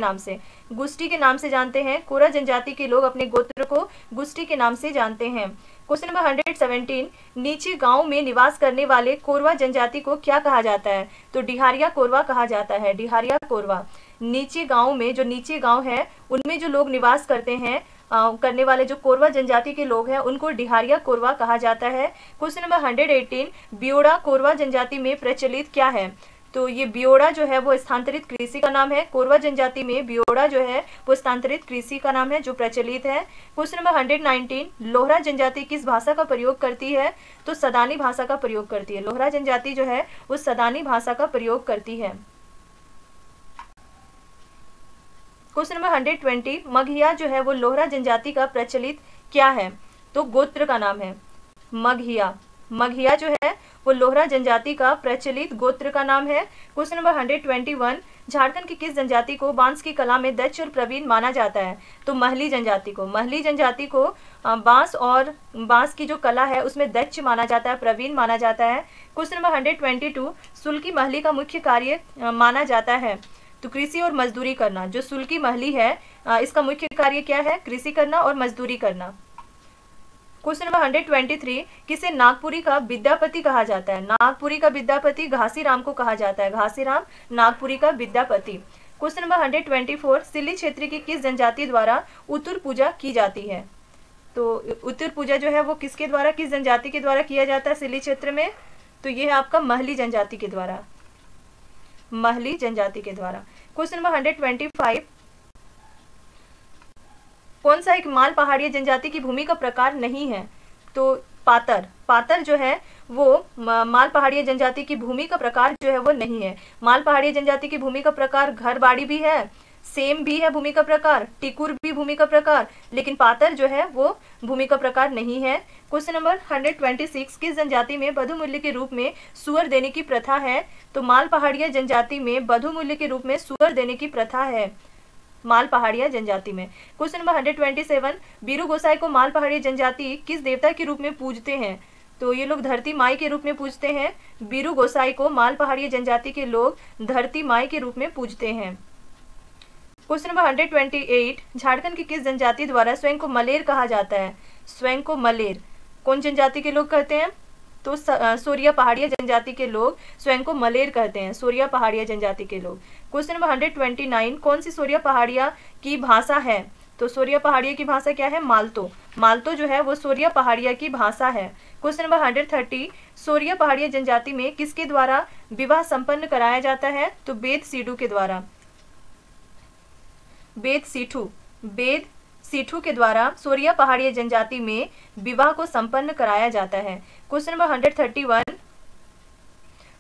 S1: नाम से जानते हैं। कोरा जनजाति के लोग अपने गोत्र को गुष्टी के नाम से जानते हैं। क्वेश्चन नंबर 117, नीचे गांव में निवास करने वाले कोरवा जनजाति को क्या कहा जाता है? तो डिहारिया कोरवा कहा जाता है। डिहारिया कोरवा नीचे गांव में जो नीचे गांव है उनमें जो लोग निवास करते हैं करने वाले जो कोरवा जनजाति के लोग हैं उनको डिहारिया कोरवा कहा जाता है। क्वेश्चन नंबर 118, बियोड़ा कोरवा जनजाति में प्रचलित क्या है? तो ये बियोड़ा जो है वो स्थानांतरित कृषि का नाम है। कोरवा जनजाति में बियोड़ा जो है वो स्थानांतरित कृषि का नाम है जो प्रचलित है। क्वेश्चन नंबर 119, लोहरा जनजाति किस भाषा का प्रयोग करती है? तो सदानी भाषा का प्रयोग करती है। लोहरा जनजाति जो है वो सदानी भाषा का प्रयोग करती है। क्वेश्चन नंबर 120, मगहिया जो है वो लोहरा जनजाति का प्रचलित क्या है? तो गोत्र का नाम है मगहिया जो है वो लोहरा जनजाति का प्रचलित गोत्र का नाम है। क्वेश्चन नंबर 121, झारखंड की किस जनजाति को बांस की कला में दक्ष और प्रवीण माना जाता है? तो महली जनजाति को बांस की जो कला है उसमें दक्ष माना जाता है, प्रवीण माना जाता है। क्वेश्चन नंबर 122, सुल्की महली का मुख्य कार्य माना जाता है? तो कृषि और मजदूरी करना। जो सुल्की महली है इसका मुख्य कार्य क्या है? कृषि करना और मजदूरी करना। क्वेश्चन नंबर 123, किसे नागपुरी का विद्यापति कहा जाता है? नागपुरी का विद्यापति घासीराम को कहा जाता है। घासीराम नागपुरी का विद्यापति। क्वेश्चन नंबर 124, सिल्ली क्षेत्र की किस जनजाति द्वारा उत्तर पूजा की जाती है? तो उत्तर पूजा जो है वो किसके द्वारा, किस जनजाति के द्वारा किया जाता है सिल्ली क्षेत्र में? तो ये है आपका महली जनजाति के द्वारा, महली जनजाति के द्वारा। क्वेश्चन नंबर 125, कौन सा एक माल पहाड़िया जनजाति की भूमि का प्रकार नहीं है? तो पातर। पातर जो है वो माल पहाड़िया जनजाति की भूमि का प्रकार जो है वो नहीं है। माल पहाड़िया जनजाति की भूमि का प्रकार घर बाड़ी भी है, सेम भी है भूमि का प्रकार, टिकुर भी भूमि का प्रकार, लेकिन पातर जो है वो भूमि का प्रकार नहीं है। क्वेश्चन नंबर 126, किस जनजाति में बधु मूल्य के रूप में सुअर देने की प्रथा है? तो माल पहाड़िया जनजाति में बधु मूल्य के रूप में सुअर देने की प्रथा है, माल पहाड़िया जनजाति में। क्वेश्चन नंबर 127, बीरू गोसाई को माल पहाड़िया जनजाति किस देवता के रूप में पूजते हैं? तो ये लोग धरती माई के रूप में पूजते हैं। बीरू गोसाई को माल पहाड़िया जनजाति के लोग धरती माई के रूप में पूजते हैं। क्वेश्चन नंबर 128, झारखंड की किस जनजाति द्वारा स्वयं को मलेर कहा जाता है? स्वयं को मलेर कौन जनजाति के लोग कहते हैं? तो सोरिया पहाड़िया जनजाति के लोग स्वयं को मलेर कहते हैं, सोरिया पहाड़िया जनजाति के लोग। क्वेश्चन नंबर 129, कौन सी सोरिया पहाड़िया की भाषा है? तो सोरिया पहाड़िया की भाषा क्या है? मालतो। मालतो जो है वो सोरिया पहाड़िया की भाषा है। क्वेश्चन नंबर 130, सोरिया पहाड़िया जनजाति में किसके द्वारा विवाह संपन्न कराया जाता है? तो बेद सीठू के द्वारा, बेद सीठू के द्वारा सोरिया पहाड़िया जनजाति में विवाह को संपन्न कराया जाता है। क्वेश्चन नंबर 131,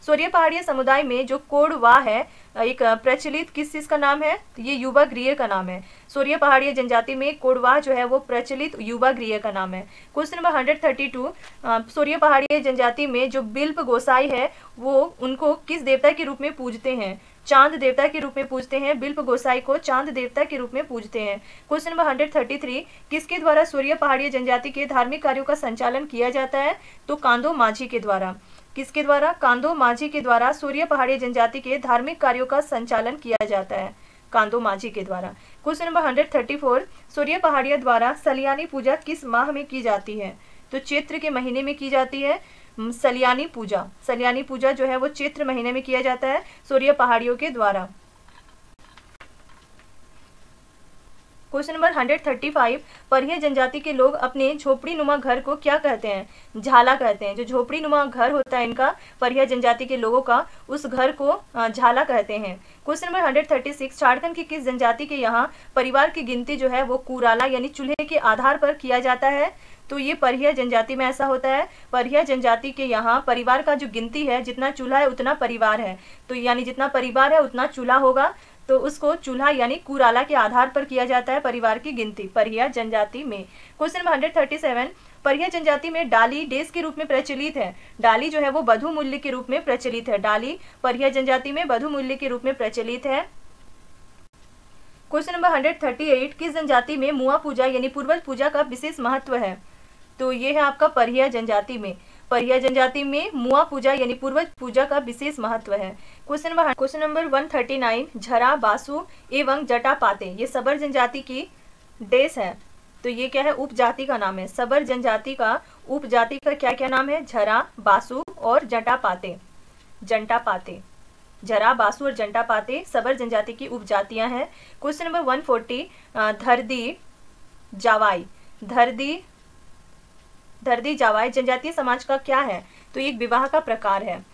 S1: सोरिया पहाड़िया समुदाय में जो कोडवा है एक प्रचलित किस चीज का नाम है? ये युवा गृह का नाम है। सोरिया पहाड़िया जनजाति में कोडवा जो है वो प्रचलित युवा गृह का नाम है। क्वेश्चन नंबर 132, सोरिया पहाड़िया जनजाति में जो बिल्प गोसाई है वो उनको किस देवता के रूप में पूजते हैं? चांद देवता के रूप में पूजते हैं। बिल्प गोसाई को चांद देवता के रूप में पूजते हैं। क्वेश्चन नंबर 133, किसके द्वारा सोरिया पहाड़िया जनजाति के धार्मिक कार्यों का संचालन किया जाता है? तो कांदो माझी के द्वारा। किसके द्वारा? कांदो माझी के द्वारा सोरिया पहाड़िया जनजाति के धार्मिक कार्यों का संचालन किया जाता है, कांदो माझी के द्वारा। क्वेश्चन नंबर 134, सोरिया पहाड़िया द्वारा सलियानी पूजा किस माह में की जाती है? तो चैत्र के महीने में की जाती है सलियानी पूजा। सलियानी पूजा जो है वो चैत्र महीने में किया जाता है सोरिया पहाड़ियों के द्वारा। क्वेश्चन नंबर 135, परिया जनजाति के लोग अपने झोपड़ी नुमा घर को क्या कहते हैं? झाला कहते हैं। जो झोपड़ी नुमा घर होता है इनका, परिया जनजाति के लोगों का, उस घर को झाला कहते हैं। क्वेश्चन नंबर 136, झारखंड की किस जनजाति के यहाँ परिवार की गिनती जो है वो कुराला यानी चूल्हे के आधार पर किया जाता है? तो ये परिया जनजाति में ऐसा होता है। परिया जनजाति के यहाँ परिवार का जो गिनती है, जितना चूल्हा है उतना परिवार है, तो यानी जितना परिवार है उतना चूल्हा होगा, तो उसको चूल्हा यानी कुराला के आधार पर किया जाता है परिवार की गिनती परिया जनजाति में। क्वेश्चन नंबर 137, परिया जनजाति में डाली डेस के रूप में प्रचलित है। डाली जो है वो बधु मूल्य के रूप में प्रचलित है। डाली परिया जनजाति में बधु मूल्य के रूप में प्रचलित है। क्वेश्चन नंबर 138, किस जनजाति में मुआ पूजा यानी पूर्वज पूजा का विशेष महत्व है? तो ये है आपका परिया जनजाति में। परिया जनजाति में मुआ पूजा यानी पूर्वज पूजा का विशेष महत्व है। क्वेश्चन नंबर 139, झरा, बासु एवं जटापाते ये सबर जनजाति की डेस है। तो ये क्या है? उपजाति का नाम है। सबर जनजाति का उपजाति का क्या क्या नाम है? झरा, बासु और जटापाते। जंटापाते, झरा, बासु और जंटापाते सबर जनजाति की उपजातियां हैं। क्वेश्चन नंबर 140, धरदी जावाई। धरदी जावाई जनजातीय समाज का क्या है? तो एक विवाह का प्रकार है।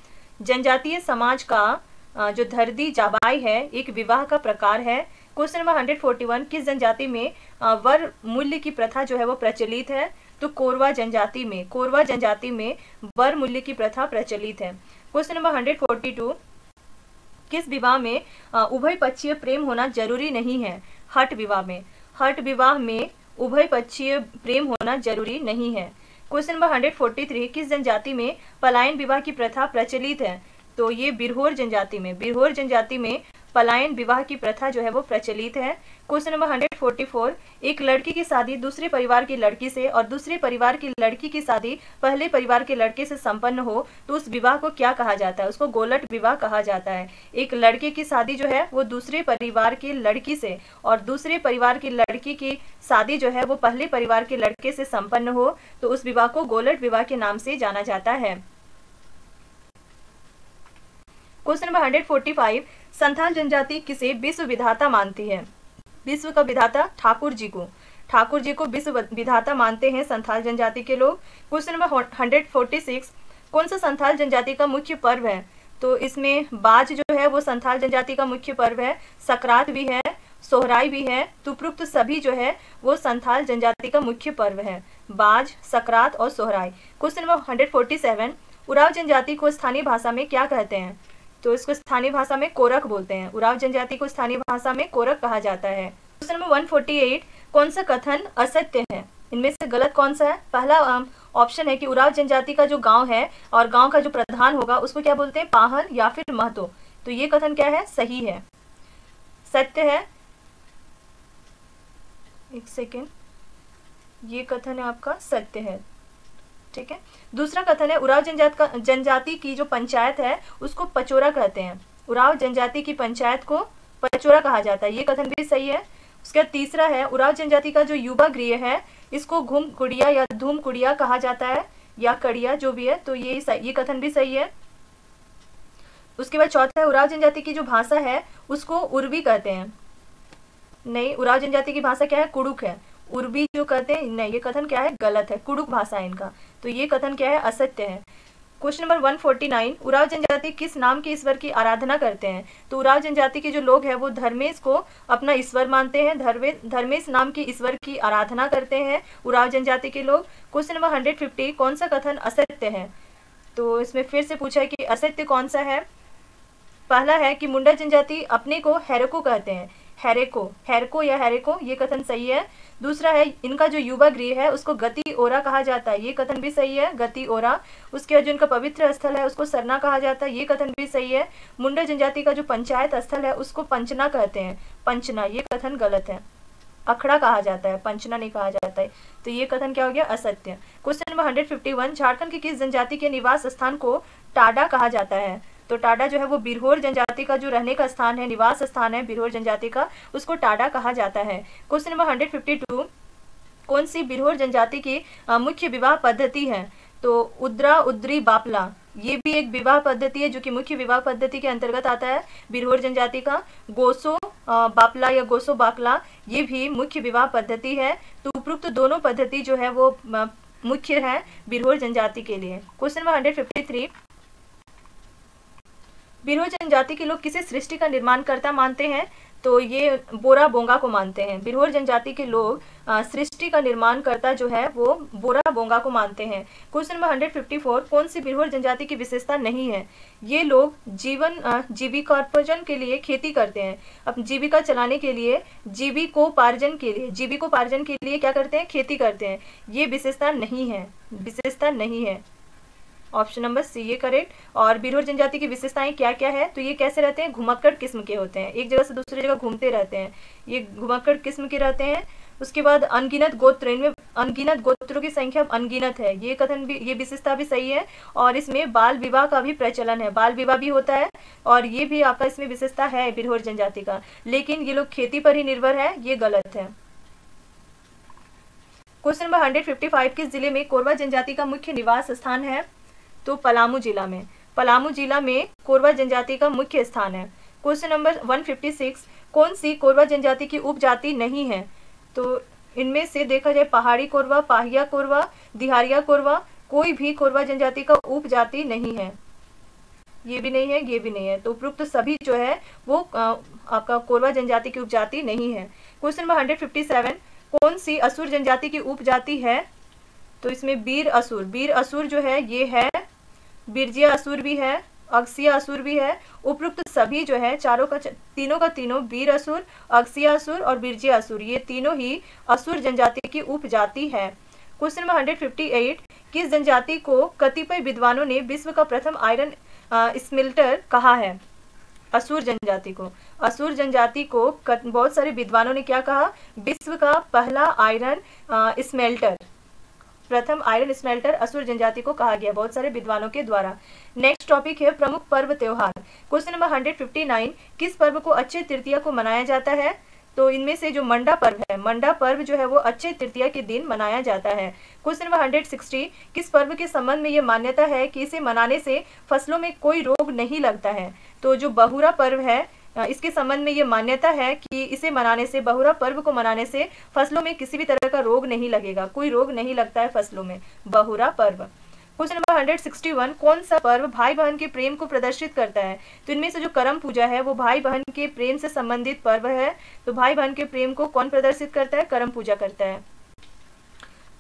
S1: जनजातीय समाज का जो धरदी जावाई है एक विवाह का प्रकार है। क्वेश्चन नंबर 141, किस जनजाति में वर मूल्य की प्रथा जो है वो प्रचलित है? तो कोरवा जनजाति में। कोरवा जनजाति में वर मूल्य की प्रथा प्रचलित है। क्वेश्चन नंबर 142, किस विवाह में उभय पक्षीय प्रेम होना जरूरी नहीं है? हठ विवाह में। हठ विवाह में उभय पक्षीय प्रेम होना जरूरी नहीं है। क्वेश्चन नंबर 143, किस जनजाति में पलायन विवाह की प्रथा प्रचलित है? तो ये बिरहोर जनजाति में। बिरहोर जनजाति में पलायन विवाह की प्रथा जो है वो प्रचलित है। क्वेश्चन नंबर 144, एक लड़की की शादी दूसरे परिवार की लड़की से और दूसरे परिवार की लड़की की शादी पहले परिवार के लड़के से संपन्न हो तो उस विवाह को क्या कहा जाता है? उसको गोलट विवाह कहा जाता है। एक लड़के की शादी जो है वो दूसरे परिवार की लड़की से और दूसरे परिवार की लड़की की शादी जो है वो पहले परिवार के लड़के से संपन्न हो तो उस विवाह को गोलट विवाह के नाम से जाना जाता है। क्वेश्चन नंबर 145, संथाल जनजाति किसे विश्व विधाता मानती है? विश्व का विधाता ठाकुर जी को विश्व विधाता मानते हैं संथाल जनजाति के लोग। क्वेश्चन नंबर 146, कौन सा संथाल जनजाति का मुख्य पर्व है? तो इसमें बाज जो है वो संथाल जनजाति का मुख्य पर्व है, सकरात भी है, सोहराई भी है, तुपरुक्त सभी जो है वो संथाल जनजाति का मुख्य पर्व है, बाज, सकरात और सोहराई। क्वेश्चन नंबर 147, उराव जनजाति को स्थानीय भाषा में क्या कहते हैं? तो इसको स्थानीय भाषा में कोरक बोलते हैं। उराव जनजाति को स्थानीय भाषा में कोरक कहा जाता है। क्वेश्चन नंबर 148, कौन सा कथन असत्य है? इनमें से गलत कौन सा है? पहला ऑप्शन है कि उराव जनजाति का जो गांव है और गांव का जो प्रधान होगा उसको क्या बोलते हैं? पाहन या फिर महतो। तो ये कथन क्या है? सही है, सत्य है। एक सेकेंड, ये कथन है आपका सत्य है, ठीक है। दूसरा कथन है उराव जनजाति की जो पंचायत है उसको पचोरा कहते हैं। उराव जनजाति की पंचायत को पचोरा कहा जाता है, ये कथन भी सही है। उसके बाद तीसरा है उराव जनजाति का जो युवा गृह है इसको घूम कुड़िया या धूम कुड़िया कहा जाता है या कड़िया जो भी है, तो ये कथन भी सही है। उसके बाद चौथा है उराव जनजाति की जो भाषा है उसको उर्वी कहते हैं। नहीं, उराव जनजाति की भाषा क्या है? कुड़ुक है। उर्वी जो कहते हैं, नहीं, ये कथन क्या है? गलत है, कुड़ुक भाषा है इनका, तो ये कथन क्या है? असत्य है। क्वेश्चन नंबर 149, उराव जनजाति किस नाम के ईश्वर की आराधना करते हैं? तो उराव जनजाति के जो लोग हैं वो धर्मेश को अपना ईश्वर मानते हैं, धर्मेश नाम के ईश्वर की आराधना करते हैं उराव जनजाति के लोग। क्वेश्चन नंबर 150, कौन सा कथन असत्य है? तो इसमें फिर से पूछा है कि असत्य कौन सा है। पहला है कि मुंडा जनजाति अपने को हैरको कहते हैं, हैरको या हैरेको, ये कथन सही है। दूसरा है इनका जो युवा गृह है उसको गति ओरा कहा जाता है, ये कथन भी सही है, गति ओरा। उसके बाद जो इनका पवित्र स्थल है उसको सरना कहा जाता है, ये कथन भी सही है। मुंडा जनजाति का जो पंचायत स्थल है उसको पंचना कहते हैं, पंचना, ये कथन गलत है, अखड़ा कहा जाता है, पंचना नहीं कहा जाता है, तो ये कथन क्या हो गया? असत्य। क्वेश्चन नंबर 151, झारखंड की किस जनजाति के निवास स्थान को टाडा कहा जाता है? तो टाडा जो है वो बिरहोर जनजाति का जो रहने का स्थान है, निवास स्थान है बिरहोर जनजाति का, उसको टाडा कहा जाता है। क्वेश्चन नंबर 152, कौन सी बिरहोर जनजाति की मुख्य विवाह पद्धति है? तो उद्रा उद्री बापला, ये भी एक विवाह पद्धति है जो कि मुख्य विवाह पद्धति के अंतर्गत आता है बिरहोर जनजाति का। गोसो बापला या गोसो बाकला, ये भी मुख्य विवाह पद्धति है। तो उपरोक्त दोनों पद्धति जो है वो मुख्य है बिरहोर जनजाति के लिए। क्वेश्चन नंबर 153, बिरहोर जनजाति के लोग किसे सृष्टि का निर्माणकर्ता मानते हैं? तो ये बोरा बोंगा को मानते हैं। बिरहोर जनजाति के लोग सृष्टि का निर्माणकर्ता जो है वो बोरा बोंगा को मानते हैं। क्वेश्चन नंबर 154, कौन सी बिरहोर जनजाति की विशेषता नहीं है? ये लोग जीविकोपार्जन के लिए खेती करते हैं, अपनी जीविका चलाने के लिए, जीविकोपार्जन के लिए क्या करते हैं? खेती करते हैं। ये विशेषता नहीं है, ऑप्शन नंबर सी ये करेक्ट। और बिरहोर जनजाति की विशेषताएं क्या क्या है? तो ये कैसे रहते हैं? घुमक्कड़ किस्म के होते हैं, एक जगह से दूसरी जगह घूमते रहते हैं, ये घुमक्कड़ किस्म के रहते हैं। उसके बाद अनगिनत गोत्र, इनमें अनगिनत गोत्रों की संख्या अनगिनत है, ये कथन भी, ये विशेषता भी सही है। और इसमें बाल विवाह का भी प्रचलन है, बाल विवाह भी होता है, और ये भी आपका इसमें विशेषता है बिरहोर जनजाति का। लेकिन ये लोग खेती पर ही निर्भर है, ये गलत है। क्वेश्चन नंबर 155, किस जिले में कोरवा जनजाति का मुख्य निवास स्थान है? तो पलामू जिला में कोरवा जनजाति का मुख्य स्थान है। क्वेश्चन नंबर 156, कौन सी कोरवा जनजाति की उपजाति नहीं है? तो इनमें से देखा जाए पहाड़ी कोरवा, पाहिया कोरवा, दिहारिया कोरवा, कोई भी कोरवा जनजाति का उपजाति नहीं है, ये भी नहीं है, ये भी नहीं है। तो उपरोक्त सभी जो है वो आपका कोरवा जनजाति की उपजाति नहीं है। क्वेश्चन नंबर 157, कौन सी असुर जनजाति की उपजाति है? तो इसमें बीर असुर जो है ये है, बिरजिया असुर भी है, अगसिया असुर भी है। उपरोक्त सभी जो है तीनों का तीनों बीर असुर, अगसिया असुर और बिरजिया असुर, ये तीनों ही असुर जनजाति की उपजाति है। क्वेश्चन नंबर 158, किस जनजाति को कतिपय विद्वानों ने विश्व का प्रथम आयरन स्मिल्टर कहा है? असुर जनजाति को। असुर जनजाति को बहुत सारे विद्वानों ने क्या कहा, विश्व का पहला आयरन स्मेल्टर, प्रथम आयरन स्मेल्टर असुर जनजाति को कहा गया बहुत सारे विद्वानों के द्वारा। नेक्स्ट टॉपिक है प्रमुख पर्व त्योहार। क्वेश्चन नंबर 159, किस पर्व को अक्षय तृतीया को मनाया जाता है? तो इनमें से जो मंडा पर्व है, मंडा पर्व जो है वो अक्षय तृतीया के दिन मनाया जाता है। क्वेश्चन नंबर 160, किस पर्व के संबंध में ये मान्यता है कि इसे मनाने से फसलों में कोई रोग नहीं लगता है? तो जो बहुरा पर्व है इसके संबंध में ये मान्यता है कि इसे मनाने से, बहुरा पर्व को मनाने से फसलों में किसी भी तरह का रोग नहीं लगेगा, कोई रोग नहीं लगता है फसलों में, बहुरा पर्व। क्वेश्चन नंबर 161, कौन सा पर्व भाई बहन के प्रेम को प्रदर्शित करता है? तो इनमें से जो करम पूजा है वो भाई बहन के प्रेम से संबंधित पर्व है। तो भाई बहन के प्रेम को कौन प्रदर्शित करता है? करम पूजा करता है।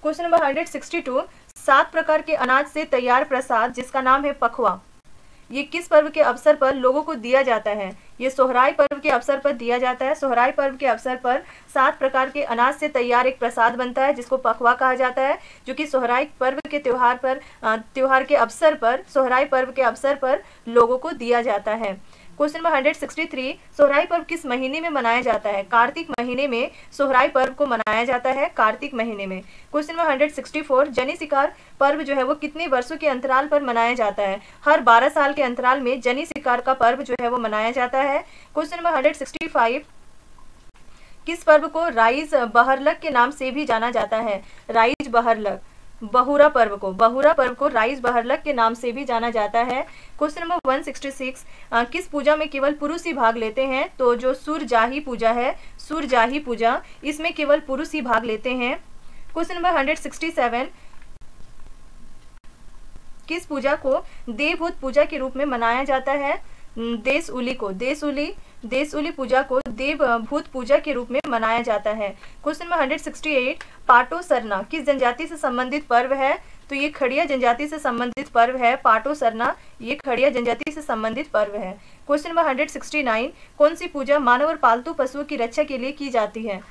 S1: क्वेश्चन नंबर 162, 7 प्रकार के अनाज से तैयार प्रसाद जिसका नाम है पखवा, ये किस पर्व के अवसर पर लोगों को दिया जाता है? ये सोहराय पर्व के अवसर पर दिया जाता है। सोहराय पर्व के अवसर पर 7 प्रकार के अनाज से तैयार एक प्रसाद बनता है जिसको पखवा कहा जाता है, जो कि सोहराय पर्व के त्योहार के अवसर पर, सोहराय पर्व के अवसर पर लोगों को दिया जाता है। क्वेश्चन नंबर 163, सोहराय पर्व किस महीने में मनाया जाता है? कार्तिक महीने में सोहराय पर्व को मनाया जाता है, कार्तिक महीने में। क्वेश्चन नंबर 164, जनी शिकार पर्व जो है वो कितने वर्षों के अंतराल पर मनाया जाता है? हर 12 साल के अंतराल में जनी शिकार का पर्व जो है वो मनाया जाता है। क्वेश्चन नंबर 165, किस पर्व को राइज बहरलक के नाम से भी जाना जाता है? राइज बहरलक, बहुरा पर्व को राइज बहरलक के नाम से भी जाना जाता है। क्वेश्चन नंबर 166, किस पूजा में केवल पुरुष ही भाग लेते हैं? तो जो सुरजाही पूजा है, सुरजाही पूजा, इसमें केवल पुरुष ही भाग लेते हैं। क्वेश्चन नंबर 167, किस पूजा को देवभूत पूजा के रूप में मनाया जाता है? देसउली पूजा को देवभूत पूजा के रूप में मनाया जाता है। क्वेश्चन नंबर 168, पाटो सरना किस जनजाति से संबंधित पर्व है? तो ये खड़िया जनजाति से संबंधित पर्व है। पाटो सरना ये खड़िया जनजाति से संबंधित पर्व है। क्वेश्चन नंबर 169, कौन सी पूजा मानव और पालतू पशुओं की रक्षा के लिए की जाती है?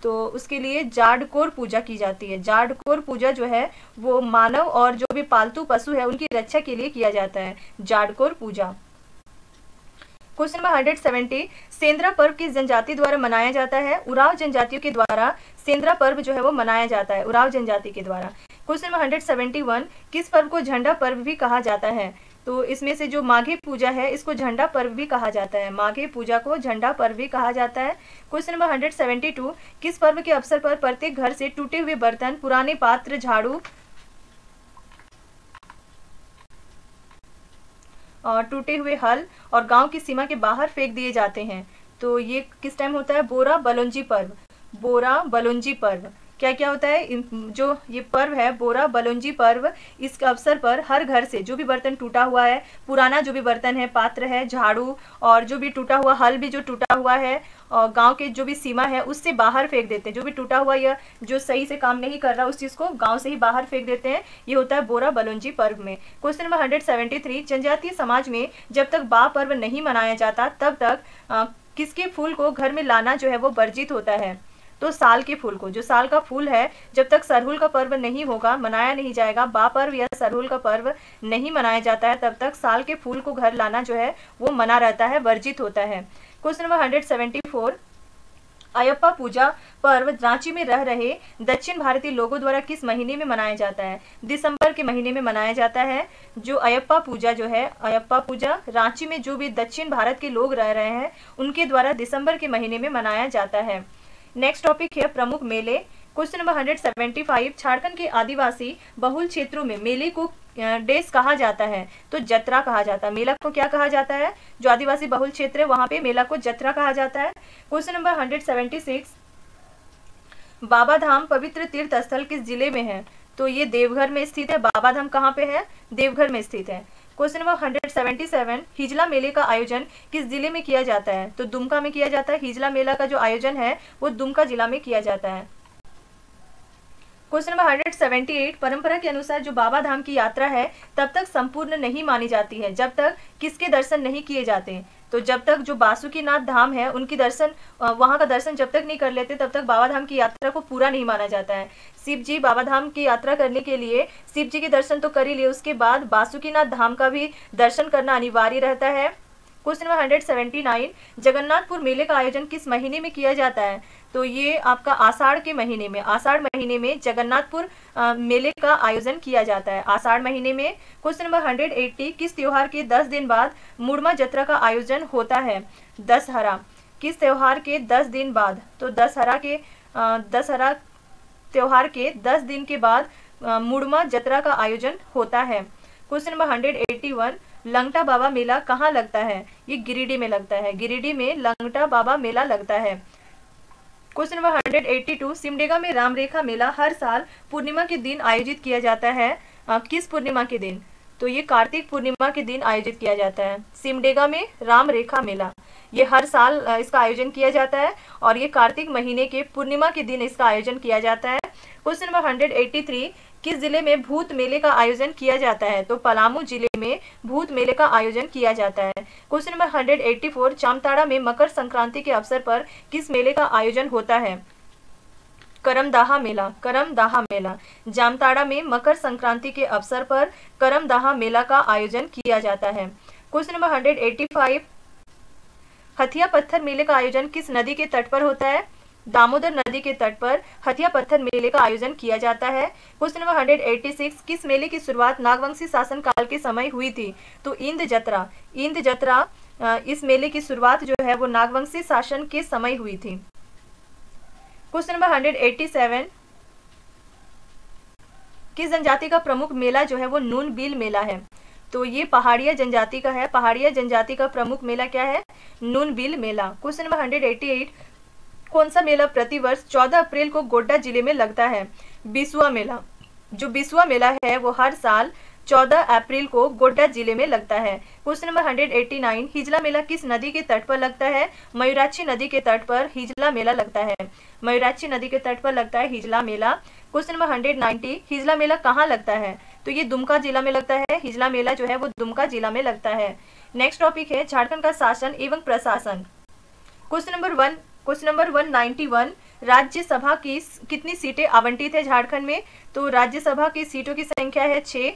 S1: तो उसके लिए जाडकोर पूजा की जाती है। जाडकोर पूजा जो है वो मानव और जो भी पालतू पशु है उनकी रक्षा के लिए किया जाता है, जाडकोर पूजा। क्वेश्चन नंबर 170, सेंद्रा पर्व किस जनजाति द्वारा मनाया जाता है? उराव जनजातियों के द्वारा सेंद्रा पर्व जो है वो मनाया जाता है, उराव जनजाति के द्वारा। क्वेश्चन नंबर 171, किस पर्व को झंडा पर्व भी कहा जाता है? तो इसमें से जो माघी पूजा है इसको झंडा पर्व भी कहा जाता है, माघी पूजा को झंडा पर्व भी कहा जाता है। क्वेश्चन नंबर 172, किस पर्व के अवसर पर प्रत्येक घर से टूटे हुए बर्तन, पुराने पात्र, झाड़ू और टूटे हुए हल और गांव की सीमा के बाहर फेंक दिए जाते हैं? तो ये किस टाइम होता है? बोरा बलुंजी पर्व, बोरा बलुंजी पर्व। क्या क्या होता है? जो ये पर्व है बोरा बलुंजी पर्व, इस अवसर पर हर घर से जो भी बर्तन टूटा हुआ है, पुराना जो भी बर्तन है, पात्र है, झाड़ू और जो भी टूटा हुआ हल भी जो टूटा हुआ है और गांव के जो भी सीमा है उससे बाहर फेंक देते हैं। जो भी टूटा हुआ या जो सही से काम नहीं कर रहा उस चीज़ को गांव से ही बाहर फेंक देते हैं। ये होता है बोरा बलुंजी पर्व में। क्वेश्चन नंबर 173, जनजातीय समाज में जब तक बा पर्व नहीं मनाया जाता तब तक किसके फूल को घर में लाना जो है वो वर्जित होता है? तो साल के फूल को, जो साल का फूल है, जब तक सरहुल का पर्व नहीं होगा, मनाया नहीं जाएगा, बा पर्व या सरहुल का पर्व नहीं मनाया जाता है, तब तक साल के फूल को घर लाना जो है वो मना रहता है, वर्जित होता है। क्वेश्चन नंबर 174, अयप्पा पूजा पर्व रांची में रह रहे दक्षिण भारतीय लोगों द्वारा किस महीने में मनाया जाता है? दिसंबर के महीने में मनाया जाता है। जो अयप्पा पूजा जो है, अयप्पा पूजा रांची में जो भी दक्षिण भारत के लोग रह रहे हैं उनके द्वारा दिसंबर के महीने में मनाया जाता है। नेक्स्ट टॉपिक है प्रमुख मेले। क्वेश्चन नंबर 175, झारखंड के आदिवासी बहुल क्षेत्रों में मेले को डेस कहा जाता है? तो जत्रा कहा जाता है। मेला को क्या कहा जाता है? जो आदिवासी बहुल क्षेत्र है वहां पे मेला को जत्रा कहा जाता है। क्वेश्चन नंबर 176, बाबा धाम पवित्र तीर्थ स्थल किस जिले में है? तो ये देवघर में स्थित है। बाबा धाम कहाँ पे है? देवघर में स्थित है। क्वेश्चन नंबर 177, हिजला मेले का आयोजन किस जिले में किया जाता है? तो दुमका में किया जाता है। हिजला मेला का जो आयोजन है वो दुमका जिला में किया जाता है। क्वेश्चन नंबर 178, परंपरा के अनुसार जो बाबा धाम की यात्रा है तब तक संपूर्ण नहीं मानी जाती है जब तक किसके दर्शन नहीं किए जाते? तो जब तक जो बासुकीनाथ धाम है उनकी दर्शन, वहां का दर्शन जब तक नहीं कर लेते तब तक बाबा धाम की यात्रा को पूरा नहीं माना जाता है। शिव जी बाबा धाम की यात्रा करने के लिए शिव जी के दर्शन तो कर ही लिए, उसके बाद बासुकीनाथ धाम का भी दर्शन करना अनिवार्य रहता है। क्वेश्चन नंबर 179, जगन्नाथपुर मेले का आयोजन किस महीने में किया जाता है? तो ये आपका आषाढ़ के महीने में, आषाढ़ महीने में जगन्नाथपुर मेले का आयोजन किया जाता है, आषाढ़ महीने में। क्वेश्चन नंबर 180, किस त्योहार के 10 दिन बाद मुड़मा जत्रा का आयोजन होता है? दशहरा। किस त्योहार के 10 दिन बाद? तो दशहरा त्योहार के 10 दिन के बाद मुड़मा जत्रा का आयोजन होता है। क्वेश्चन नंबर 181, लंगटा बाबा मेला कहाँ लगता है? ये गिरिडीह में लगता है, गिरिडीह में लंगटा बाबा मेला लगता है। क्वेश्चन नंबर 182, सिमडेगा में रामरेखा मेला हर साल पूर्णिमा के दिन आयोजित किया जाता है, किस पूर्णिमा के दिन? तो ये कार्तिक पूर्णिमा के दिन आयोजित किया जाता है। सिमडेगा में रामरेखा मेला ये हर साल इसका आयोजन किया जाता है और ये कार्तिक महीने के पूर्णिमा के दिन इसका आयोजन किया जाता है। क्वेश्चन नंबर 183, किस जिले में भूत मेले का आयोजन किया जाता है? तो पलामू जिले में भूत मेले का आयोजन किया जाता है। क्वेश्चन नंबर 184, जामताड़ा में मकर संक्रांति के अवसर पर किस मेले का आयोजन होता है? करमदाहा मेला, करमदाहा मेला। जामताड़ा में मकर संक्रांति के अवसर पर करमदाहा मेला का आयोजन किया जाता है। क्वेश्चन नंबर 185, हथिया पत्थर मेले का आयोजन किस नदी के तट पर होता है? दामोदर नदी के तट पर हथिया पत्थर मेले का आयोजन किया जाता है। क्वेश्चन नंबर 186, किस मेले की शुरुआत नागवंशी शासन काल के समय हुई थी? तो इंद जत्रा, इंद जत्रा इस मेले की शुरुआत जो है वो नागवंशी शासन के समय हुई थी। क्वेश्चन नंबर 187, किस जनजाति का प्रमुख मेला जो है वो नून बिल मेला है? तो ये पहाड़िया जनजाति का है, पहाड़िया जनजाति का प्रमुख मेला क्या है? नून बिल मेला। क्वेश्चन नंबर 188, कौन सा मेला प्रतिवर्ष 14 अप्रैल को गोड्डा जिले में लगता है? बिसुआ मेला। जो बिसुआ मेला है वो हर साल 14 अप्रैल को गोड्डा जिले में लगता है। क्वेश्चन नंबर 189, हिजला मेला किस नदी के तट पर लगता है? मयूराक्षी नदी के तट पर हिजला मेला लगता है, मयूराक्षी नदी के तट पर लगता है हिजला मेला। क्वेश्चन नंबर 190, हिजला मेला कहाँ लगता है? तो ये दुमका जिला में लगता है, हिजला मेला जो है वो दुमका जिला में लगता है। नेक्स्ट टॉपिक है झारखंड का शासन एवं प्रशासन। क्वेश्चन नंबर 191, राज्यसभा की कितनी सीटें आवंटित है झारखंड में? तो राज्यसभा की सीटों की संख्या है 6।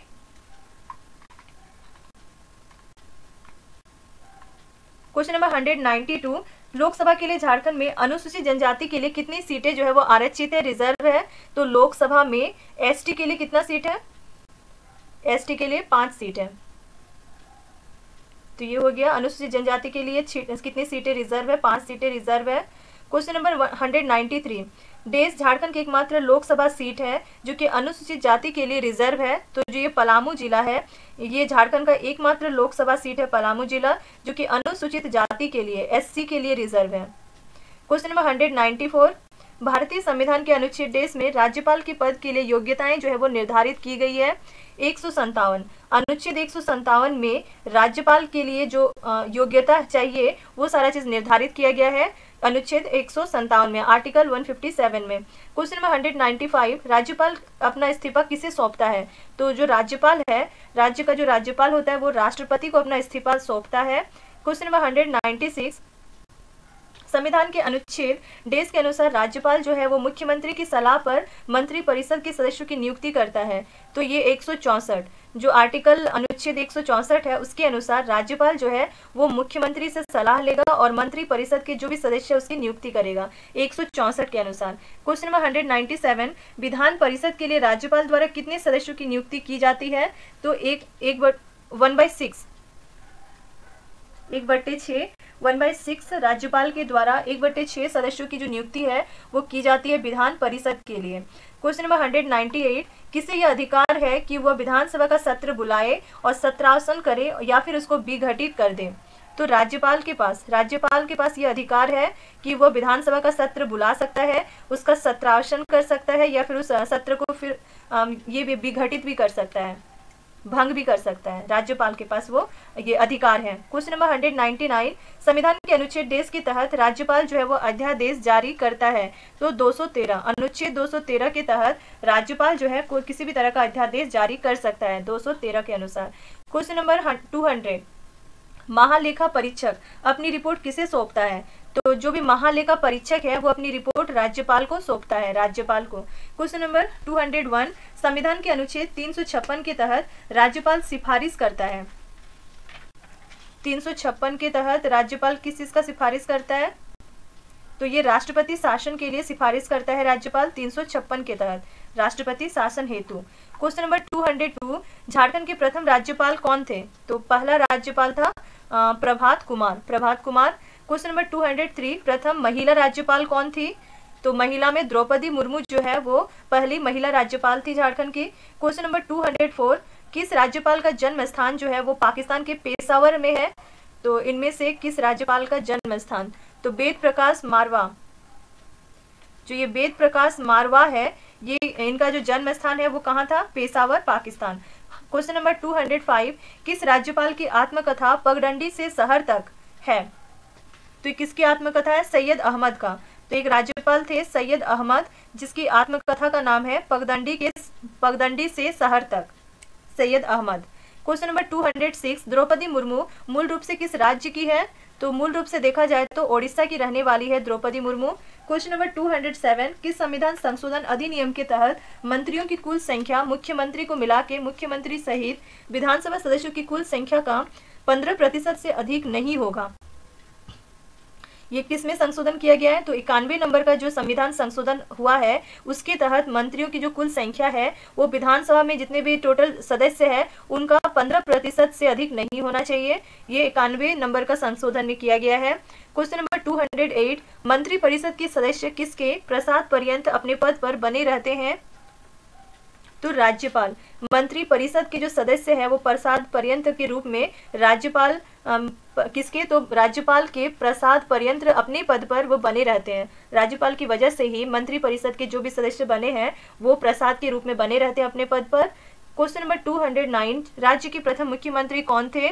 S1: क्वेश्चन नंबर 192, लोकसभा के लिए झारखंड में अनुसूचित जनजाति के लिए कितनी सीटें जो है वो आरक्षित है, रिजर्व है? तो लोकसभा में एसटी के लिए कितना सीट है? एसटी के लिए 5 सीट है। तो ये हो गया अनुसूचित जनजाति के लिए कितनी सीटें रिजर्व है? 5 सीटें रिजर्व है। क्वेश्चन नंबर 193, देश झारखंड की एकमात्र लोकसभा सीट है जो कि अनुसूचित जाति के लिए रिजर्व है। तो जो ये पलामू जिला है, ये झारखंड का एकमात्र लोकसभा सीट है पलामू जिला, जो कि अनुसूचित जाति के लिए एससी के लिए रिजर्व है। क्वेश्चन नंबर 194, भारतीय संविधान के अनुच्छेद 10 में राज्यपाल के पद के लिए योग्यताएं जो है वो निर्धारित की गई है 157। अनुच्छेद 157 में राज्यपाल के लिए जो योग्यता चाहिए वो सारा चीज निर्धारित किया गया है अनुच्छेद 157 में, आर्टिकल 157 में। क्वेश्चन नंबर 195, राज्यपाल अपना इस्तीफा किसे सौंपता है? तो जो राज्यपाल है, राज्य का जो राज्यपाल होता है वो राष्ट्रपति को अपना इस्तीफा सौंपता है। क्वेश्चन नंबर 196, संविधान के अनुच्छेद 10 के अनुसार राज्यपाल जो है वो मुख्यमंत्री की सलाह पर मंत्री परिषद के सदस्यों की नियुक्ति करता है। तो ये 164 जो आर्टिकल अनुच्छेद 164 है उसके अनुसार राज्यपाल जो है वो मुख्यमंत्री से सलाह लेगा और मंत्री परिषद के जो भी सदस्य उसकी नियुक्ति करेगा 164 के अनुसार। क्वेश्चन नंबर 197, विधान परिषद के लिए राज्यपाल द्वारा कितने सदस्यों की नियुक्ति की जाती है? तो 1/6 राज्यपाल के द्वारा 1/6 सदस्यों की जो नियुक्ति है वो की जाती है विधान परिषद के लिए। क्वेश्चन नंबर 198, किसे यह अधिकार है कि वह विधानसभा का सत्र बुलाए और सत्रावसान करे या फिर उसको विघटित कर दे? तो राज्यपाल के पास यह अधिकार है कि वह विधानसभा का सत्र बुला सकता है, उसका सत्रावसान कर सकता है या फिर उस सत्र को फिर ये विघटित भी कर सकता है, भंग भी कर सकता है। राज्यपाल के पास वो ये अधिकार है। क्वेश्चन नंबर 199, संविधान के अनुच्छेद 10 के तहत राज्यपाल जो है वो अध्यादेश जारी करता है। तो 213 अनुच्छेद 213 के तहत राज्यपाल जो है कोई किसी भी तरह का अध्यादेश जारी कर सकता है 213 के अनुसार। क्वेश्चन नंबर 200, महालेखा परीक्षक अपनी रिपोर्ट किसे सौंपता है? तो जो भी महालेखा परीक्षक है वो अपनी रिपोर्ट राज्यपाल को सौंपता है, राज्यपाल को। क्वेश्चन नंबर 201, संविधान के अनुच्छेद 356 के तहत राज्यपाल सिफारिश करता है। 356 के तहत राज्यपाल किस चीज का सिफारिश करता है? तो ये राष्ट्रपति शासन के लिए सिफारिश करता है राज्यपाल 356 के तहत, राष्ट्रपति शासन हेतु। क्वेश्चन नंबर 202, झारखंड के प्रथम राज्यपाल कौन थे? तो पहला राज्यपाल था प्रभात कुमार, प्रभात कुमार। क्वेश्चन नंबर 203, प्रथम महिला राज्यपाल कौन थी? तो महिला में द्रौपदी मुर्मू जो है वो पहली महिला राज्यपाल थी झारखंड की। क्वेश्चन नंबर 204, किस राज्यपाल का जन्म स्थान जो है वो पाकिस्तान के पेशावर में है? तो इनमें से किस राज्यपाल का जन्म स्थान? तो वेद प्रकाश मारवा, जो ये वेद प्रकाश मारवा है, ये इनका जो जन्म स्थान है वो कहाँ था? पेशावर, पाकिस्तान। क्वेश्चन नंबर 205, किस राज्यपाल की आत्मकथा पगडंडी से शहर तक है? तो किसकी आत्मकथा है? सैयद अहमद का। तो एक राज्यपाल थे सैयद अहमद, जिसकी आत्मकथा का नाम है पगडंडी से शहर तक, सैयद अहमद। क्वेश्चन नंबर 206, द्रौपदी मुर्मू मूल रूप से किस राज्य की है? तो मूल रूप से देखा जाए तो ओडिशा की रहने वाली है द्रौपदी मुर्मू। क्वेश्चन नंबर 207, किस संविधान संशोधन अधिनियम के तहत मंत्रियों की कुल संख्या मुख्यमंत्री को मिला के मुख्यमंत्री सहित विधानसभा सदस्यों की कुल संख्या का 15% से अधिक नहीं होगा? ये किस में संशोधन किया गया है? तो 91 नंबर का जो संविधान संशोधन हुआ है उसके तहत मंत्रियों की जो कुल संख्या है वो विधानसभा में जितने भी टोटल सदस्य है उनका 15% से अधिक नहीं होना चाहिए। ये 91 नंबर का संशोधन में किया गया है। क्वेश्चन नंबर 208, मंत्री परिषद के सदस्य किसके प्रसाद पर्यंत अपने पद पर बने रहते हैं? तो राज्यपाल। मंत्री परिषद के जो सदस्य है वो प्रसाद पर्यंत के रूप में राज्यपाल किसके? तो राज्यपाल के प्रसाद पर्यंत अपने पद पर वो बने रहते हैं। राज्यपाल की वजह से ही मंत्री परिषद के जो भी सदस्य बने हैं वो प्रसाद के रूप में बने रहते हैं अपने पद पर। क्वेश्चन नंबर 209, राज्य के प्रथम मुख्यमंत्री कौन थे?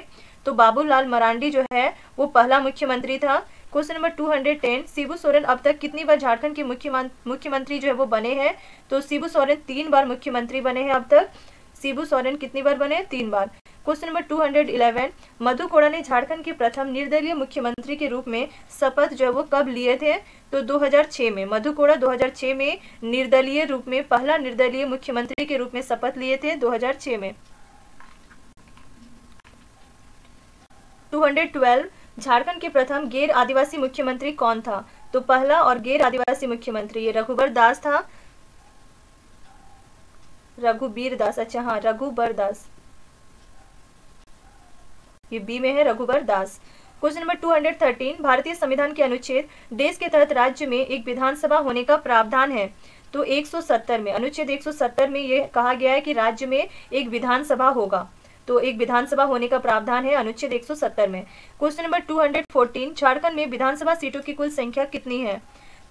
S1: तो बाबूलाल मरांडी जो है वो पहला मुख्यमंत्री था। क्वेश्चन नंबर 210, शिबू सोरेन अब तक कितनी बार झारखंड के मुख्यमंत्री जो है वो बने हैं? तो शिबू सोरेन 3 बार मुख्यमंत्री बने हैं अब तक। शिबू सोरेन कितनी बार बने? 3 बार। क्वेश्चन नंबर 211, मधु कोड़ा ने झारखंड के प्रथम निर्दलीय मुख्यमंत्री के रूप में शपथ जो है वो कब लिए थे? तो 2006 में। मधु कोड़ा 2006 में निर्दलीय रूप में पहला निर्दलीय मुख्यमंत्री के रूप में शपथ लिए थे 2006 में। 212, झारखंड के प्रथम गैर आदिवासी मुख्यमंत्री कौन था? तो पहला और गैर आदिवासी मुख्यमंत्री ये रघुबर दास था, रघुबीर दास, अच्छा हाँ रघुबर दास, ये बी में है रघुबर दास। क्वेश्चन नंबर 213, भारतीय संविधान के अनुच्छेद देश के तहत राज्य में एक विधानसभा होने का प्रावधान है? तो 170 में, अनुच्छेद 170 में ये कहा गया है कि राज्य में एक विधानसभा होगा। तो एक विधानसभा होने का प्रावधान है अनुच्छेद 170 में। क्वेश्चन नंबर 214, झारखंड में विधानसभा सीटों की कुल संख्या कितनी है?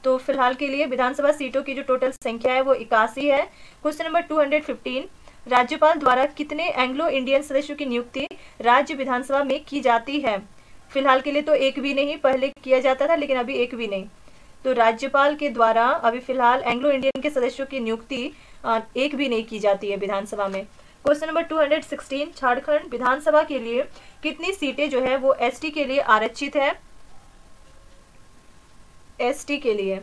S1: तो फिलहाल के लिए विधानसभा सीटों की जो टोटल संख्या है वो 81 है। क्वेश्चन नंबर 215, राज्यपाल द्वारा कितने एंग्लो इंडियन सदस्यों की नियुक्ति राज्य विधानसभा में की जाती है? फिलहाल के लिए तो एक भी नहीं, पहले किया जाता था लेकिन अभी एक भी नहीं। तो राज्यपाल के द्वारा अभी फिलहाल एंग्लो इंडियन के सदस्यों की नियुक्ति एक भी नहीं की जाती है विधानसभा में। क्वेश्चन नंबर 216, झारखंड विधानसभा के लिए कितनी सीटें जो है वो एसटी के लिए आरक्षित है? एसटी के लिए,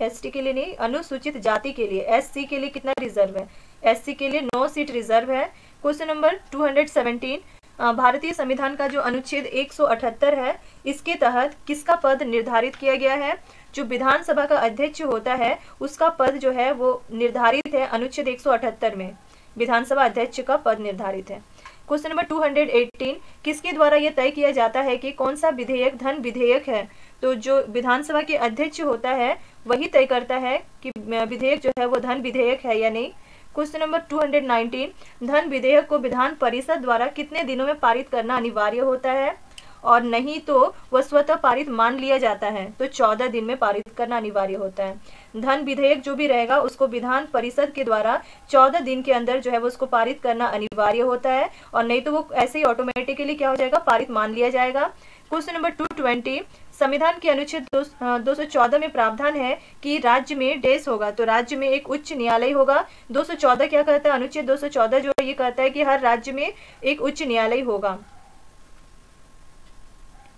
S1: एसटी के लिए नहीं, अनुसूचित जाति के लिए। एससी के लिए कितना रिजर्व है? एससी के लिए 9 सीट रिजर्व है। क्वेश्चन नंबर 217, भारतीय संविधान का जो अनुच्छेद 178 है इसके तहत किसका पद निर्धारित किया गया है? जो विधानसभा का अध्यक्ष होता है उसका पद जो है वो निर्धारित है अनुच्छेद 178 में, विधानसभा अध्यक्ष का पद निर्धारित है। क्वेश्चन नंबर 218, किसके द्वारा यह तय किया जाता है कि कौन सा विधेयक धन विधेयक है? तो जो विधानसभा के अध्यक्ष होता है वही तय करता है कि विधेयक जो है वो धन विधेयक है या नहीं। क्वेश्चन नंबर 219, धन विधेयक को विधान परिषद द्वारा कितने दिनों में पारित करना अनिवार्य होता है? और नहीं तो वह स्वतः पारित मान लिया जाता है? तो 14 दिन में पारित करना अनिवार्य होता है। धन विधेयक जो भी रहेगा उसको विधान परिषद के द्वारा 14 दिन के अंदर जो है वो उसको पारित करना अनिवार्य होता है, और नहीं तो वो ऐसे ही ऑटोमेटिकली क्या हो जाएगा, पारित मान लिया जाएगा। क्वेश्चन नंबर 220, संविधान के अनुच्छेद 214 में प्रावधान है कि राज्य में डैश होगा, तो राज्य में एक उच्च न्यायालय होगा। 214 क्या कहता है? अनुच्छेद 214 जो है ये कहता है कि हर राज्य में एक उच्च न्यायालय होगा।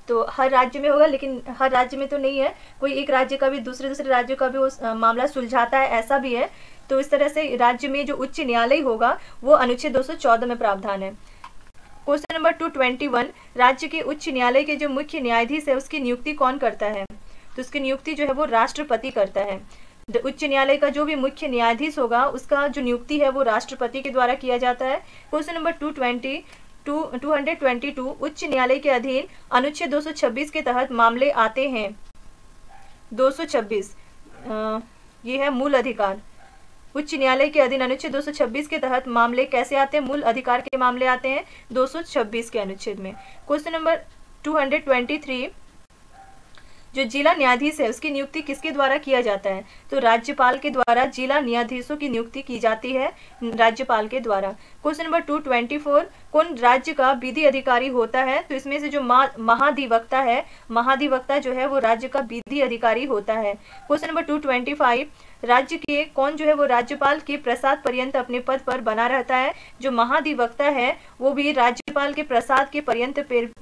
S1: तो हर राज्य में होगा, लेकिन हर राज्य में तो नहीं है, कोई एक राज्य का भी दूसरे राज्यों का भी वो मामला सुलझाता है, ऐसा भी है। तो इस तरह से राज्य में जो उच्च न्यायालय होगा वो अनुच्छेद 214 में प्रावधान है। क्वेश्चन नंबर 221, राज्य के उच्च न्यायालय के जो मुख्य न्यायाधीश है उसकी नियुक्ति कौन करता है? तो उसकी नियुक्ति जो है वो राष्ट्रपति करता है। उच्च न्यायालय का जो भी मुख्य न्यायाधीश होगा उसका जो नियुक्ति है वो राष्ट्रपति के द्वारा किया जाता है। क्वेश्चन नंबर 222 उच्च न्यायालय के अधीन अनुच्छेद 226 के तहत मामले आते हैं। 226 ये है मूल अधिकार। उच्च न्यायालय के अधीन अनुच्छेद 226 के तहत मामले कैसे आते हैं? मूल अधिकार के मामले आते हैं 226 के अनुच्छेद में। क्वेश्चन नंबर 223, जो जिला न्यायाधीश है उसकी नियुक्ति किसके द्वारा किया जाता है? तो राज्यपाल के द्वारा जिला न्यायाधीशों की नियुक्ति की जाती है राज्यपाल के द्वारा। क्वेश्चन नंबर 224, कौन राज्य का विधि अधिकारी होता है? तो इसमें से जो महाधिवक्ता है, महाधिवक्ता जो है वो राज्य का विधि अधिकारी होता है। क्वेश्चन नंबर 225, राज्य के कौन जो है वो राज्यपाल के प्रसाद पर्यंत अपने पद पर बना रहता है? जो महाधिवक्ता है वो भी राज्यपाल के प्रसाद के पर्यंत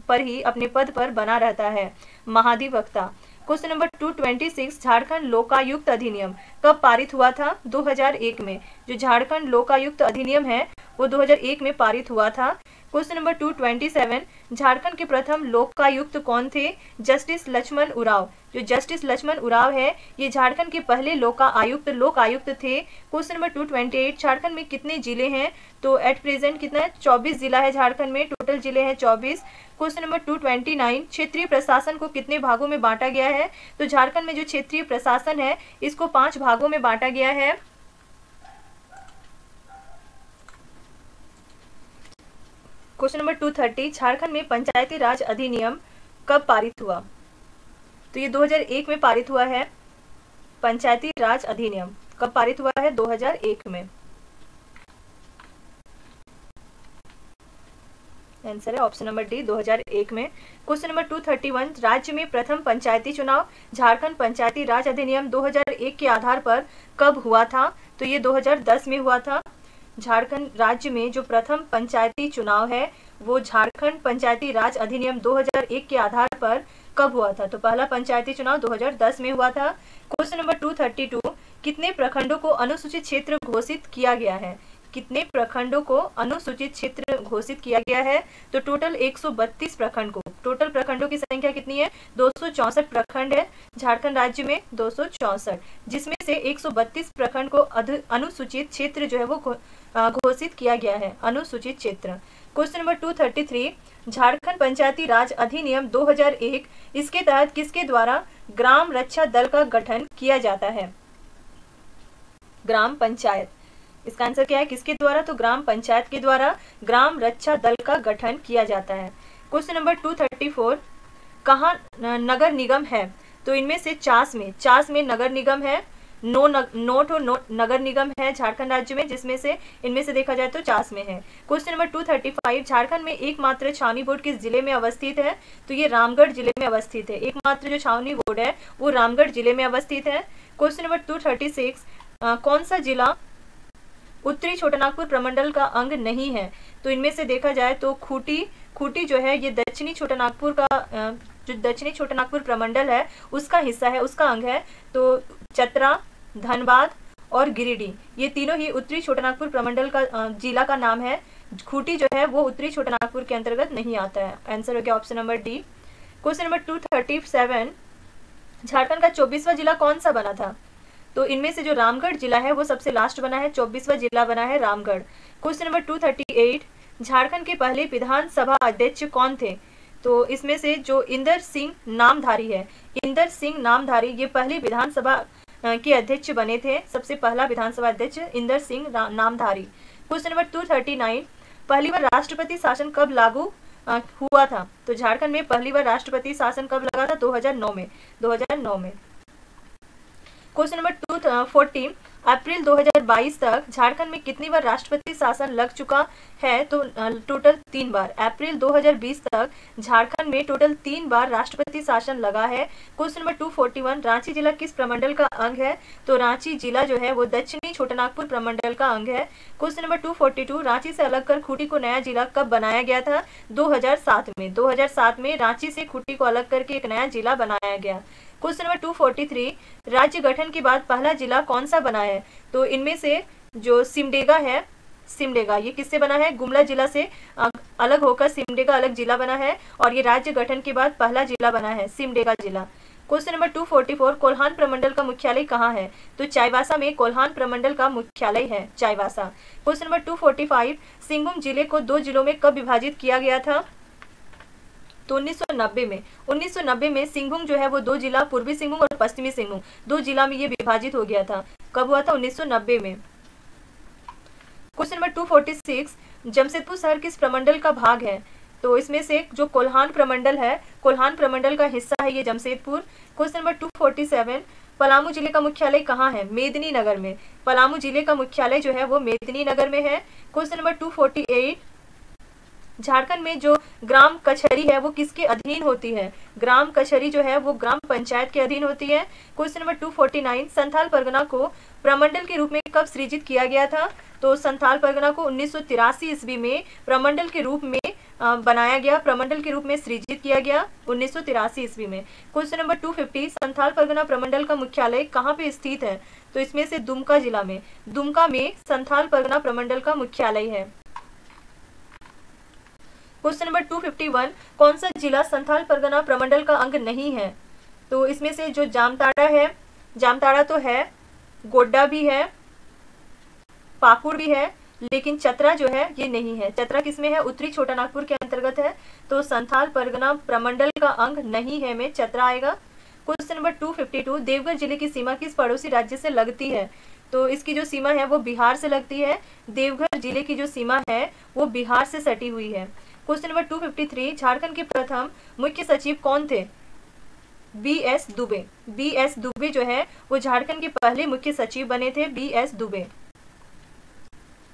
S1: पर ही अपने पद पर बना रहता है, महाधिवक्ता। क्वेश्चन नंबर 226, झारखंड लोकायुक्त अधिनियम कब पारित हुआ था? 2001 में। जो झारखंड लोकायुक्त अधिनियम है वो 2001 में पारित हुआ था। क्वेश्चन नंबर 227, झारखंड के प्रथम लोकायुक्त कौन थे? जस्टिस लक्ष्मण उरांव। जो जस्टिस लक्ष्मण उरांव है ये झारखंड के पहले लोकायुक्त थे। क्वेश्चन नंबर 228, झारखंड में कितने जिले हैं? तो एट प्रेजेंट कितना है? 24 जिला है झारखंड में, टोटल जिले हैं 24। क्वेश्चन नंबर 229, क्षेत्रीय प्रशासन को कितने भागों में बांटा गया है? तो झारखंड में जो क्षेत्रीय प्रशासन है इसको 5 भागों में बांटा गया है। क्वेश्चन नंबर 230, झारखंड में पंचायती राज अधिनियम कब पारित हुआ? तो ये 2001 में पारित हुआ है। पंचायती राज अधिनियम कब पारित हुआ है? 2001 में। आंसर है ऑप्शन नंबर डी, 2001 में। क्वेश्चन नंबर 231, राज्य में प्रथम पंचायती चुनाव झारखंड पंचायती राज अधिनियम 2001 के आधार पर कब हुआ था? तो ये 2010 में हुआ था। झारखंड राज्य में जो प्रथम पंचायती चुनाव है वो झारखंड पंचायती राज अधिनियम 2001 के आधार पर कब हुआ था? तो पहला पंचायती चुनाव 2010 में हुआ था। क्वेश्चन नंबर 232, कितने प्रखंडों को अनुसूचित क्षेत्र घोषित किया गया है? कितने प्रखंडों को अनुसूचित क्षेत्र घोषित किया गया है? तो टोटल 132 प्रखंड को। टोटल प्रखंडों की संख्या कितनी है? 264 प्रखंड है झारखंड राज्य में, 264, जिसमें से 132 प्रखंड को अनुसूचित क्षेत्र जो है वो घोषित किया गया है, अनुसूचित क्षेत्र। क्वेश्चन नंबर 233, झारखंड पंचायती राज अधिनियम 2001 इसके तहत किसके द्वारा ग्राम रक्षा दल का गठन किया जाता है? ग्राम पंचायत। इसका आंसर क्या है? किसके द्वारा? तो ग्राम पंचायत के द्वारा ग्राम रक्षा दल का गठन किया जाता है। क्वेश्चन नंबर 234, कहाँ नगर निगम है? तो इनमें से चास में नगर निगम है, नगर निगम है झारखंड राज्य में, जिसमें से इनमें से देखा जाए तो चास में है। क्वेश्चन नंबर 235, झारखंड में एकमात्र छावनी बोर्ड किस जिले में अवस्थित है? तो ये रामगढ़ जिले में अवस्थित है। एकमात्र जो छावनी बोर्ड है वो रामगढ़ जिले में अवस्थित है। क्वेश्चन नंबर 236, कौन सा जिला उत्तरी छोटानागपुर प्रमंडल का अंग नहीं है? तो इनमें से देखा जाए तो खूंटी जो है ये दक्षिणी छोटानागपुर का जो दक्षिणी छोटानागपुर प्रमंडल है उसका हिस्सा है, उसका अंग है। तो चतरा, धनबाद और गिरिडीह ये तीनों ही उत्तरी छोटानागपुर प्रमंडल का जिला का नाम है। खूंटी जो है वो उत्तरी छोटानागपुर के अंतर्गत नहीं आता है। आंसर हो गया option number D. Question number 237, Jharkhand का 24वां जिला कौन सा बना था? तो इनमें से जो रामगढ़ जिला है वो सबसे लास्ट बना है, 24वां जिला बना है रामगढ़। क्वेश्चन नंबर 238, झारखंड के पहले विधानसभा अध्यक्ष कौन थे? तो इसमें से जो इंदर सिंह नामधारी है, इंदर सिंह नामधारी ये पहले विधानसभा के अध्यक्ष बने थे। सबसे पहला विधानसभा अध्यक्ष इंदर सिंह नामधारी। क्वेश्चन नंबर 239, पहली बार राष्ट्रपति शासन कब लागू हुआ था? तो झारखंड में पहली बार राष्ट्रपति शासन कब लगा था? 2009 में, 2009 में। क्वेश्चन नंबर 240, अप्रैल 2022 तक झारखंड में कितनी बार राष्ट्रपति शासन लग चुका है? तो टोटल 3 बार। अप्रैल 2020 तक झारखंड में टोटल 3 बार राष्ट्रपति शासन लगा है। क्वेश्चन नंबर 241, रांची जिला किस प्रमंडल का अंग है? तो रांची जिला जो है वो दक्षिणी छोटानागपुर प्रमंडल का अंग है। क्वेश्चन नंबर 242, रांची से अलग कर खूंटी को नया जिला कब बनाया गया था? 2007 में। 2007 में रांची से खूंटी को अलग करके एक नया जिला बनाया गया। क्वेश्चन नंबर 243, राज्य गठन के बाद पहला जिला कौन सा बना है? तो इनमें से जो सिमडेगा है, सिमडेगा। ये किससे बना है? गुमला जिला से अलग होकर सिमडेगा अलग जिला बना है और ये राज्य गठन के बाद पहला जिला बना है, सिमडेगा जिला। क्वेश्चन नंबर 244, कोल्हान प्रमंडल का मुख्यालय कहाँ है? तो चाईबासा में कोल्हान प्रमंडल का मुख्यालय है, चाईबासा। क्वेश्चन नंबर 245, सिंहभूम जिले को 2 जिलों में कब विभाजित किया गया था? तो 1990 में। 1990 में सिंहभूम जो है वो 2 जिला, पूर्वी सिंहभूम और पश्चिमी सिंहभूम 2 जिला में ये विभाजित हो गया था। कब हुआ था? 1990 में। क्वेश्चन नंबर 246, जमशेदपुर शहर किस प्रमंडल का भाग है? तो इसमें से जो कोल्हान प्रमंडल है, कोल्हान प्रमंडल का हिस्सा है ये जमशेदपुर। क्वेश्चन नंबर 247, पलामू जिले का मुख्यालय कहाँ है? मेदिनीनगर में। पलामू जिले का मुख्यालय जो है वो मेदिनीनगर में है। क्वेश्चन नंबर 248, झारखंड में जो ग्राम कचहरी है वो किसके अधीन होती है? ग्राम कचहरी जो है वो ग्राम पंचायत के अधीन होती है। क्वेश्चन नंबर 249, संथाल परगना को प्रमंडल के रूप में कब सृजित किया गया था? तो संथाल परगना को 1983 ईस्वी में प्रमंडल के रूप में बनाया गया, प्रमंडल के रूप में सृजित किया गया 1983 ईस्वी में। क्वेश्चन नंबर 250, संथाल परगना प्रमंडल का मुख्यालय कहाँ पे स्थित है? तो इसमें से दुमका जिला में, दुमका में संथाल परगना प्रमंडल का मुख्यालय है। क्वेश्चन नंबर 251, कौन सा जिला संथाल परगना प्रमंडल का अंग नहीं है? तो इसमें से जो जामताड़ा है, जामताड़ा तो है, गोड्डा भी है, पाकुड़ भी है, लेकिन चतरा जो है ये नहीं है। चतरा किसमें है? उत्तरी छोटा नागपुर के अंतर्गत है, तो संथाल परगना प्रमंडल का अंग नहीं है में चतरा आएगा। क्वेश्चन नंबर 252, देवघर जिले की सीमा किस पड़ोसी राज्य से लगती है? तो इसकी जो सीमा है वो बिहार से लगती है। देवघर जिले की जो सीमा है वो बिहार से सटी हुई है। क्वेश्चन नंबर 253, झारखंड के प्रथम मुख्य सचिव कौन थे? बी.एस. दुबे। बी.एस. दुबे जो है वो झारखंड के पहले मुख्य सचिव बने थे, B S. Dubey.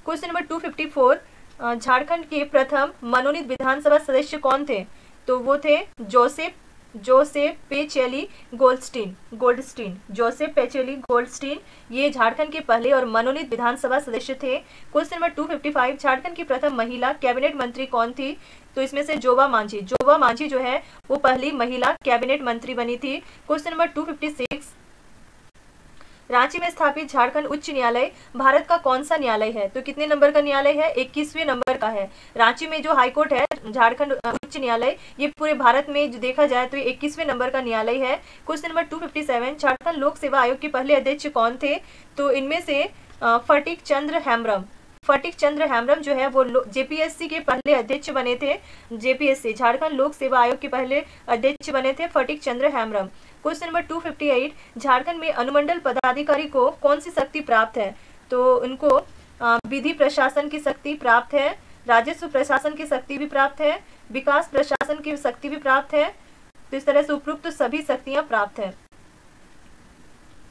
S1: Question number 254, Jharkhand के प्रथम मनोनीत विधानसभा सदस्य कौन थे? तो वो थे जोसेफ पेचेली गोल्डस्टीन। जोसेफ पेचेली गोल्डस्टीन ये झारखंड के पहले और मनोनीत विधानसभा सदस्य थे। क्वेश्चन नंबर 255, झारखंड की प्रथम महिला कैबिनेट मंत्री कौन थी? तो इसमें से जोबा मांझी जो है वो पहली महिला कैबिनेट मंत्री बनी थी। क्वेश्चन नंबर 256, रांची में स्थापित झारखंड उच्च न्यायालय भारत का कौन सा न्यायालय है? तो कितने नंबर का न्यायालय है? 21वें नंबर का है। रांची में जो हाईकोर्ट है झारखंड उच्च न्यायालय, ये पूरे भारत में जो देखा जाए तो ये 21वें नंबर का न्यायालय है। क्वेश्चन नंबर 257, झारखंड लोक सेवा आयोग के पहले अध्यक्ष कौन थे? तो इनमें से फटिक चंद्र हेम्ब्रम जो है वो जेपीएससी के पहले अध्यक्ष बने थे। जेपीएससी झारखंड लोक सेवा आयोग के पहले अध्यक्ष बने थे फटिक चंद्र हेम्ब्रम। क्वेश्चन नंबर 258, झारखंड में अनुमंडल पदाधिकारी को कौन सी शक्ति प्राप्त है? तो उनको विधि प्रशासन की शक्ति प्राप्त है, राजस्व प्रशासन की शक्ति भी प्राप्त है, विकास प्रशासन की शक्ति भी प्राप्त है। तो इस तरह से उपरोक्त सभी शक्तियां प्राप्त है।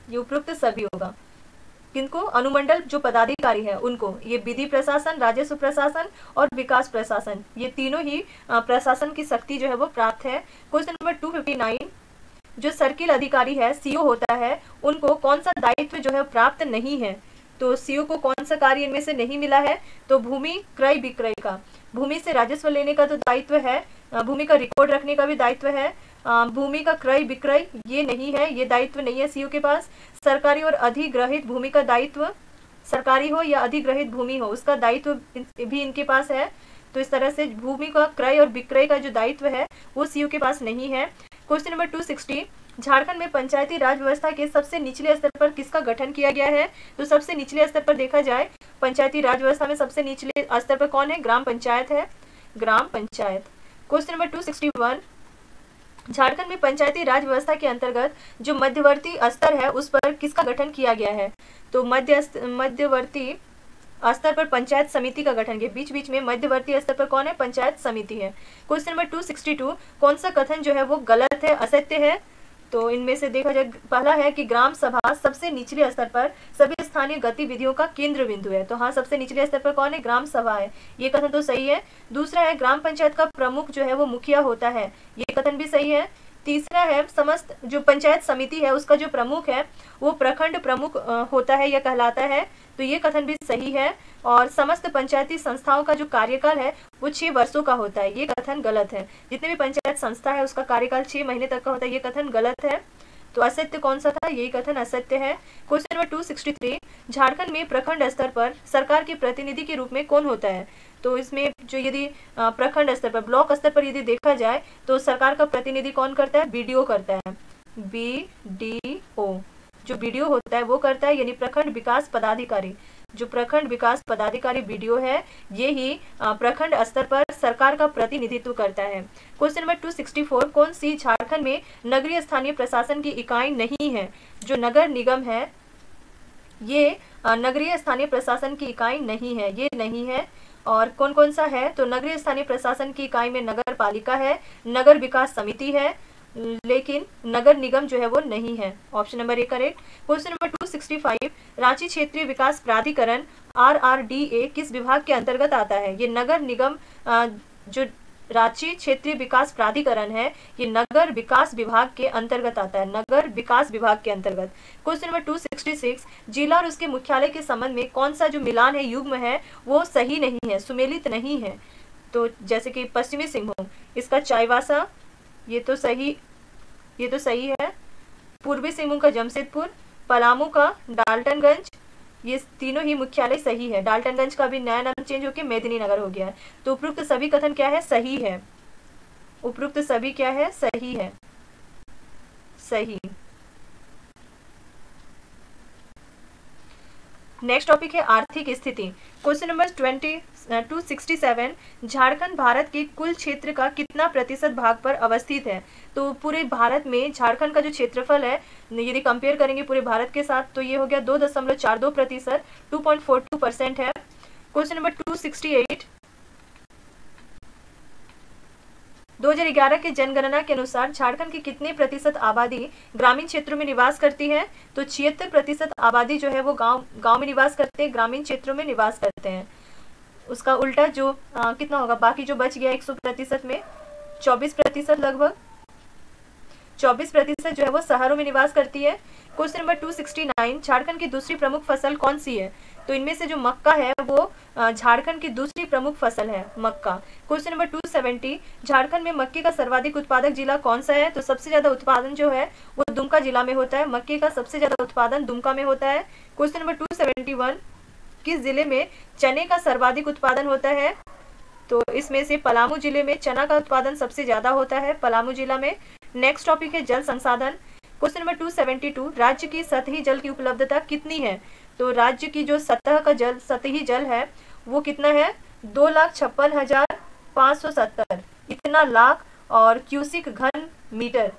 S1: ये उपरोक्त सभी होगा किनको? अनुमंडल जो पदाधिकारी है उनको, ये विधि प्रशासन, राजस्व प्रशासन और विकास प्रशासन, ये तीनों ही प्रशासन की शक्ति जो है वो प्राप्त है। क्वेश्चन नंबर 259, जो सर्किल अधिकारी है सीओ होता है, उनको कौन सा दायित्व जो है प्राप्त नहीं है? तो सीओ को कौन सा कार्य इनमें से नहीं मिला है? तो भूमि क्रय विक्रय का, भूमि से राजस्व लेने का तो दायित्व है, भूमि का रिकॉर्ड रखने का भी दायित्व है, भूमि का क्रय विक्रय ये नहीं है, ये दायित्व नहीं है सीओ के पास। सरकारी और अधिग्रहित भूमि का दायित्व, सरकारी हो या अधिग्रहित भूमि हो उसका दायित्व भी इनके पास है। तो इस तरह से भूमि का क्रय और विक्रय का जो दायित्व है वो सीओ के पास नहीं है। क्वेश्चन नंबर 260, झारखंड में पंचायती राज व्यवस्था के सबसे निचले स्तर पर किसका गठन किया गया है? तो सबसे निचले स्तर पर देखा जाए पंचायती राज व्यवस्था में सबसे निचले स्तर पर कौन है? ग्राम पंचायत है, ग्राम पंचायत। क्वेश्चन नंबर 261, झारखंड में पंचायती राज व्यवस्था के अंतर्गत जो मध्यवर्ती स्तर है उस पर किसका गठन किया गया है? तो मध्यवर्ती स्तर पर पंचायत समिति का गठन किया, बीच बीच में मध्यवर्ती स्तर पर कौन है? पंचायत समिति है। क्वेश्चन नंबर 262, कौन सा कथन जो है वो गलत है, असत्य है? तो इनमें से देखा जाए पहला है कि ग्राम सभा सबसे निचले स्तर पर सभी स्थानीय गतिविधियों का केंद्र बिंदु है। तो हाँ, सबसे निचले स्तर पर कौन है? ग्राम सभा है, ये कथन तो सही है। दूसरा है ग्राम पंचायत का प्रमुख जो है वो मुखिया होता है, ये कथन भी सही है। तीसरा है समस्त जो पंचायत समिति है उसका जो प्रमुख है वो प्रखंड प्रमुख होता है या कहलाता है, तो ये कथन भी सही है। और समस्त पंचायती संस्थाओं का जो कार्यकाल है वो 6 वर्षों का होता है, ये कथन गलत है। जितने भी पंचायत संस्था है उसका कार्यकाल 6 महीने तक का होता है, ये कथन गलत है। तो असत्य कौन सा था, यही कथन असत्य है। क्वेश्चन नंबर 263, झारखंड में प्रखंड स्तर पर सरकार के प्रतिनिधि के रूप में कौन होता है? तो इसमें जो यदि प्रखंड स्तर पर, ब्लॉक स्तर पर यदि देखा जाए तो सरकार का प्रतिनिधि कौन करता है? बीडीओ करता है। बीडीओ, जो बीडीओ होता है वो करता है, यानी प्रखंड विकास पदाधिकारी। जो प्रखंड विकास पदाधिकारी बीडीओ है, ये ही प्रखंड स्तर पर सरकार का प्रतिनिधित्व करता है। क्वेश्चन नंबर 264, कौन सी झारखंड में नगरीय स्थानीय प्रशासन की इकाई नहीं है? जो नगर निगम है ये नगरीय स्थानीय प्रशासन की इकाई नहीं है, ये नहीं है। और कौन कौन सा है? तो नगरीय स्थानीय प्रशासन की इकाई में नगर पालिका है, नगर विकास समिति है, लेकिन नगर निगम जो है वो नहीं है। Option number A correct. Question number 265, Ranchi क्षेत्रीय विकास प्राधिकरण RRDA किस विभाग के अंतर्गत आता है? ये नगर निगम, जो रांची क्षेत्रीय विकास प्राधिकरण है, ये नगर विकास विभाग के अंतर्गत आता है, नगर विकास विभाग के अंतर्गत। क्वेश्चन नंबर 266, जिला और उसके मुख्यालय के संबंध में कौन सा जो मिलान है, युग्म है, वो सही नहीं है, सुमेलित नहीं है? तो जैसे कि पश्चिमी सिंहभूम, इसका चाईबासा, ये तो सही है। पूर्वी सिंहभूम का जमशेदपुर, पलामू का डाल्टनगंज, ये तीनों ही मुख्यालय सही है। डाल्टनगंज का भी नया नाम चेंज होकर मेदिनीनगर हो गया है। तो उपरोक्त सभी कथन क्या है? सही है। उपरोक्त सभी क्या है? सही है, सही। नेक्स्ट टॉपिक है आर्थिक स्थिति। क्वेश्चन नंबर 267, झारखंड भारत के कुल क्षेत्र का कितना प्रतिशत भाग पर अवस्थित है? तो पूरे भारत में झारखंड का जो क्षेत्रफल है, यदि कंपेयर करेंगे पूरे भारत के साथ, तो ये हो गया 2.42%, 2.42% है। क्वेश्चन नंबर 268, 2011 के जनगणना के अनुसार झारखंड की कितने प्रतिशत आबादी ग्रामीण क्षेत्रों में निवास करती है? तो 76% आबादी जो है वो गांव में निवास करते हैं, ग्रामीण क्षेत्रों में निवास करते हैं। उसका उल्टा जो कितना होगा, बाकी जो बच गया 100% में 24% लगभग 24% जो है वो शहरों में निवास करती है। क्वेश्चन नंबर 269, झारखंड की दूसरी प्रमुख फसल कौन सी है? तो इनमें से जो मक्का है वो झारखंड की दूसरी प्रमुख फसल है, मक्का। क्वेश्चन नंबर 270, झारखंड में मक्के का सर्वाधिक उत्पादक जिला कौन सा है? तो सबसे ज्यादा उत्पादन जो है वो दुमका जिला में होता है, मक्के का सबसे ज्यादा उत्पादन दुमका में होता है। क्वेश्चन नंबर 271, किस जिले में चने का सर्वाधिक उत्पादन होता है? तो इसमें से पलामू जिले में चना का उत्पादन सबसे ज्यादा होता है, पलामू जिला में। नेक्स्ट टॉपिक है जल संसाधन। क्वेश्चन नंबर 272, राज्य की सतही जल की उपलब्धता कितनी है? तो राज्य की जो सतही जल है वो कितना है? 2,56,570 इतना लाख, और क्यूसिक घन मीटर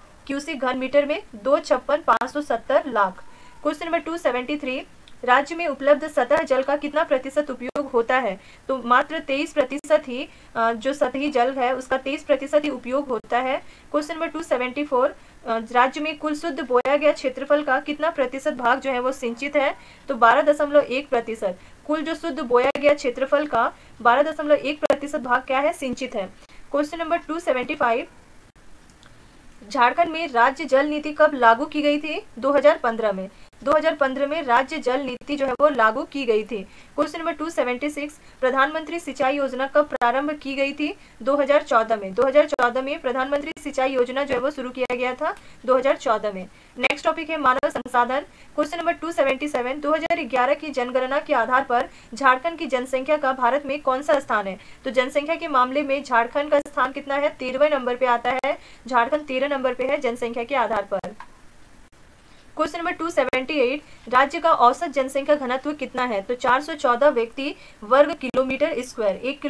S1: में 2,56,570 लाख। क्वेश्चन नंबर 273, राज्य में उपलब्ध सतह जल का कितना प्रतिशत उपयोग होता है? तो मात्र 23% ही जो सतही जल है उसका 23% ही उपयोग होता है। क्वेश्चन नंबर 274, राज्य में कुल शुद्ध बोया गया क्षेत्रफल का कितना प्रतिशत भाग जो है वो सिंचित है? तो 12.1%। कुल जो शुद्ध बोया गया क्षेत्रफल का 12.1% भाग क्या है? सिंचित है। क्वेश्चन नंबर 275, झारखंड में राज्य जल नीति कब लागू की गई थी? 2015 में। 2015 में राज्य जल नीति जो है वो लागू की गई थी। क्वेश्चन नंबर 276, प्रधानमंत्री सिंचाई योजना कब प्रारंभ की गई थी? 2014 में। 2014 में प्रधानमंत्री सिंचाई योजना जो है वो शुरू किया गया था 2014 में। नेक्स्ट टॉपिक है मानव संसाधन। क्वेश्चन नंबर 277, 2011 की जनगणना के आधार पर झारखंड की जनसंख्या का भारत में कौन सा स्थान है? तो जनसंख्या के मामले में झारखंड का स्थान कितना है? 13वें नंबर पे आता है। झारखंड 13 नंबर पे है जनसंख्या के आधार पर। क्वेश्चन नंबर 278, राज्य का औसत जनसंख्या घनत्व कितना है? तो 414 व्यक्ति वर्ग किलोमीटर स्क्वायर। 1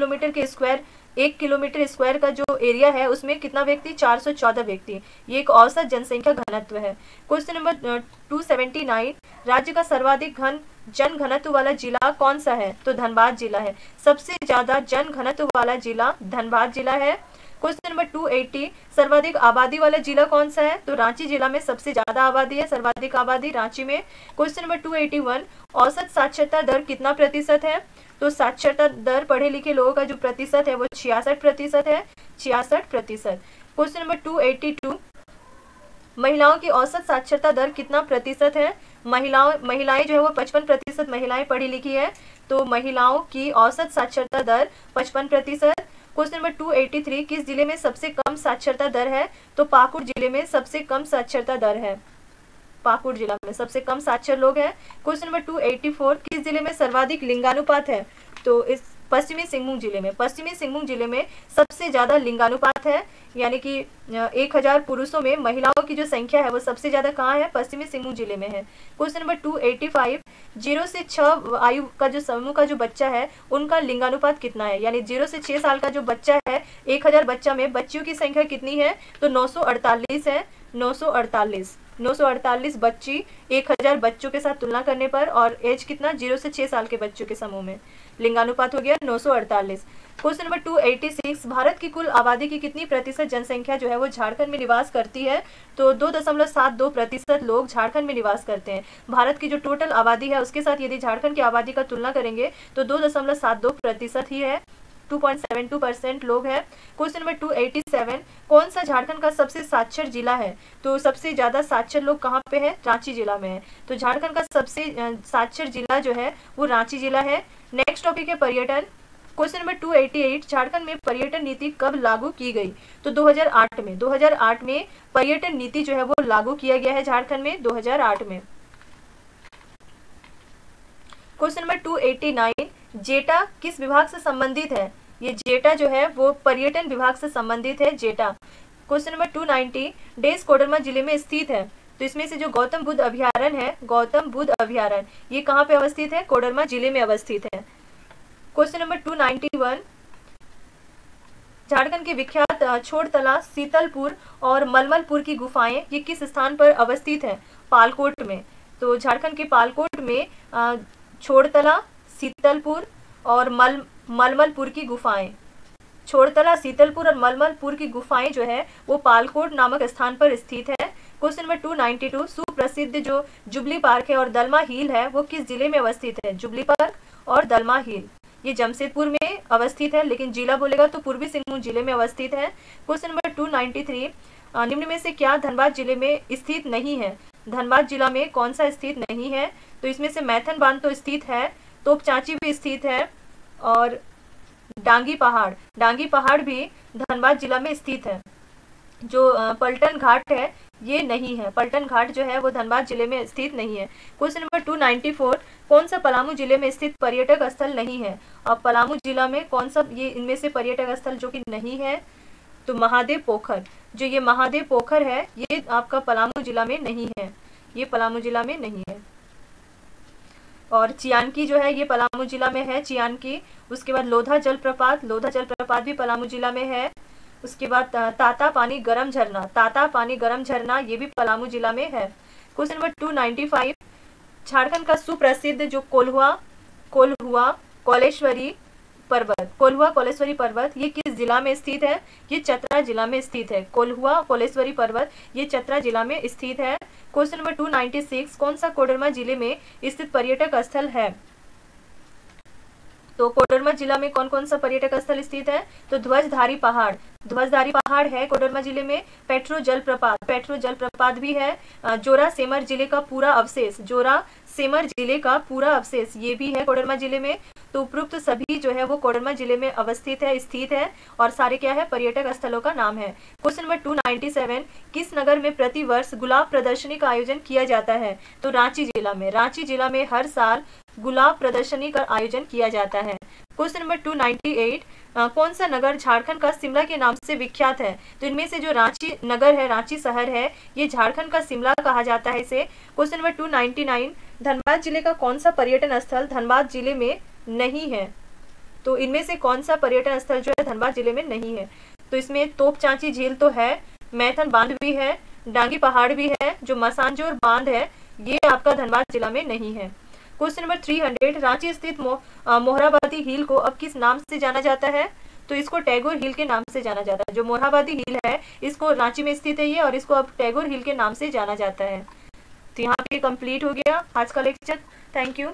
S1: किलोमीटर स्क्वायर का जो एरिया है उसमें कितना व्यक्ति? 414 व्यक्ति। ये एक औसत जनसंख्या घनत्व है। क्वेश्चन नंबर 279, राज्य का सर्वाधिक जन घनत्व वाला जिला कौन सा है? तो धनबाद जिला है। सबसे ज्यादा जन घनत्व वाला जिला धनबाद जिला है। क्वेश्चन नंबर 280, सर्वाधिक आबादी वाला जिला कौन सा है? तो रांची जिला में सबसे ज्यादा आबादी है, सर्वाधिक आबादी रांची में। क्वेश्चन नंबर 281, औसत साक्षरता दर कितना प्रतिशत है? तो साक्षरता दर पढ़े लिखे लोगों का जो प्रतिशत है वो 66% है, 66%। क्वेश्चन नंबर 282, महिलाओं की औसत साक्षरता दर कितना प्रतिशत है? महिलाएं जो है वो 55% महिलाएं पढ़ी लिखी है, तो महिलाओं की औसत साक्षरता दर 55%। क्वेश्चन नंबर 283, किस जिले में सबसे कम साक्षरता दर है? तो पाकुड़ जिले में सबसे कम साक्षरता दर है। पाकुड़ जिला में सबसे कम साक्षर लोग हैं। क्वेश्चन नंबर 284, किस जिले में सर्वाधिक लिंगानुपात है? तो इस पश्चिमी सिंहभूम जिले में, पश्चिमी सिंहभूम जिले में सबसे ज्यादा लिंगानुपात है, यानी कि 1000 पुरुषों में महिलाओं की जो संख्या है वो सबसे ज्यादा कहाँ है? पश्चिमी सिंहभूम जिले में है। क्वेश्चन नंबर 285, 0 से 6 आयु का जो समूह का जो बच्चा है उनका लिंगानुपात कितना है? यानी 0 से 6 साल का जो बच्चा है, 1000 बच्चा में बच्चियों की संख्या कितनी है? तो 948 है, 948 बच्ची 1000 बच्चों के साथ तुलना करने पर, और एज कितना? 0 से 6 साल के बच्चों के समूह में लिंगानुपात हो गया 948। क्वेश्चन नंबर 286, भारत की कुल आबादी की कितनी प्रतिशत जनसंख्या जो है वो झारखंड में निवास करती है? तो 2.72% लोग झारखंड में निवास करते हैं। भारत की जो टोटल आबादी है उसके साथ यदि झारखंड की आबादी का तुलना करेंगे तो 2.72% ही है, 2.72% लोग हैं। क्वेश्चन नंबर 287, कौन सा झारखंड का सबसे साक्षर जिला है? तो सबसे ज्यादा साक्षर लोग कहाँ पे है? रांची जिला में है। तो झारखंड का सबसे साक्षर जिला जो है वो रांची जिला है। नेक्स्ट टॉपिक है पर्यटन। क्वेश्चन नंबर 288, झारखंड में पर्यटन नीति कब लागू की गई? तो 2008 में, 2008 में पर्यटन नीति जो है वो लागू किया गया है झारखंड में 2008 में। क्वेश्चन नंबर 289, जेटा किस विभाग से संबंधित है? ये जेटा जो है वो पर्यटन विभाग से संबंधित है, जेटा। क्वेश्चन नंबर 290, देश कोडरमा जिले में स्थित है। तो इसमें से जो गौतम बुद्ध अभ्यारण्य है, गौतम बुद्ध अभ्यारण्य, ये कहाँ पे अवस्थित है? कोडरमा जिले में अवस्थित है। क्वेश्चन नंबर 291, झारखंड के विख्यात छोड़तला, शीतलपुर और मलमलपुर की गुफाएं ये किस स्थान पर अवस्थित है? पालकोट में। तो झारखंड के पालकोट में छोड़तला, शीतलपुर और मलमलपुर की गुफाएं, छोड़तला, शीतलपुर और मलमलपुर की गुफाएं जो है वो पालकोट नामक स्थान पर स्थित है। क्वेश्चन नंबर 292, सुप्रसिद्ध जो जुबली पार्क है और दलमा हिल है वो किस जिले में अवस्थित है? जुबली पार्क और दलमा हिल ये जमशेदपुर में अवस्थित है, लेकिन जिला बोलेगा तो पूर्वी सिंहभूम जिले में अवस्थित है। क्वेश्चन नंबर 293, निम्न में से क्या धनबाद जिले में स्थित नहीं है? धनबाद जिला में कौन सा स्थित नहीं है? तो इसमें से मैथन बांध तो स्थित है, तोपचांची भी स्थित है, और डांगी पहाड़ भी धनबाद जिला में स्थित है। जो पलटन घाट है ये नहीं है, पलटन घाट जो है वो धनबाद जिले में स्थित नहीं है। क्वेश्चन नंबर 294, कौन सा पलामू जिले में स्थित पर्यटक स्थल नहीं है? अब पलामू जिला में कौन सा ये इनमें से पर्यटक स्थल जो कि नहीं है? तो महादेव पोखर, जो ये महादेव पोखर है ये आपका पलामू जिला में नहीं है, ये पलामू जिला में नहीं है। और चियानकी जो है ये पलामू जिला में है, चियानकी। उसके बाद लोधा जलप्रपात भी पलामू जिला में है। उसके बाद ताता पानी गरम झरना ये भी पलामू जिला में है। क्वेश्चन नंबर 295, झारखंड का सुप्रसिद्ध जो कोल्हुआ कौलेश्वरी पर्वत ये किस जिला में स्थित है? ये चतरा जिला में स्थित है। कोल्हुआ कौलेश्वरी पर्वत ये चतरा जिला में स्थित है। क्वेश्चन नंबर 296, कौन सा कोडरमा जिले में स्थित पर्यटक स्थल है? तो कोडरमा जिला में कौन कौन सा पर्यटक स्थल स्थित है? तो ध्वजधारी पहाड़ है कोडरमा जिले में। पेट्रो जलप्रपात भी है। जोरा सेमर जिले का पूरा अवशेष ये भी है कोडरमा जिले में। तो उपरोक्त सभी जो है वो कोडरमा जिले में अवस्थित है, स्थित है, और सारे क्या है? पर्यटक स्थलों का नाम है। क्वेश्चन नंबर 297, किस नगर में प्रति वर्ष गुलाब प्रदर्शनी का आयोजन किया जाता है? तो रांची जिला में हर साल गुलाब प्रदर्शनी का आयोजन किया जाता है। क्वेश्चन नंबर 298, कौन सा नगर झारखंड का शिमला के नाम से विख्यात है? तो इनमें से जो रांची नगर है, रांची शहर है, ये झारखंड का शिमला कहा जाता है इसे। क्वेश्चन नंबर 299, धनबाद जिले का कौन सा पर्यटन स्थल धनबाद जिले में नहीं है? तो इनमें से कौन सा पर्यटन स्थल जो है धनबाद जिले में नहीं है? तो इसमें तोपचांची झील तो है, मैथन बांध भी है, डांगी पहाड़ भी है, जो मसांजोर बांध है ये आपका धनबाद जिला में नहीं है। क्वेश्चन नंबर 300, रांची स्थित मोहराबादी हिल को अब किस नाम से जाना जाता है? तो इसको टैगोर हिल के नाम से जाना जाता है। जो मोहराबादी हिल है इसको रांची में स्थित है ये, और इसको अब टैगोर हिल के नाम से जाना जाता है। तो यहाँ पे कंप्लीट हो गया आज का लेक्चर। Thank you.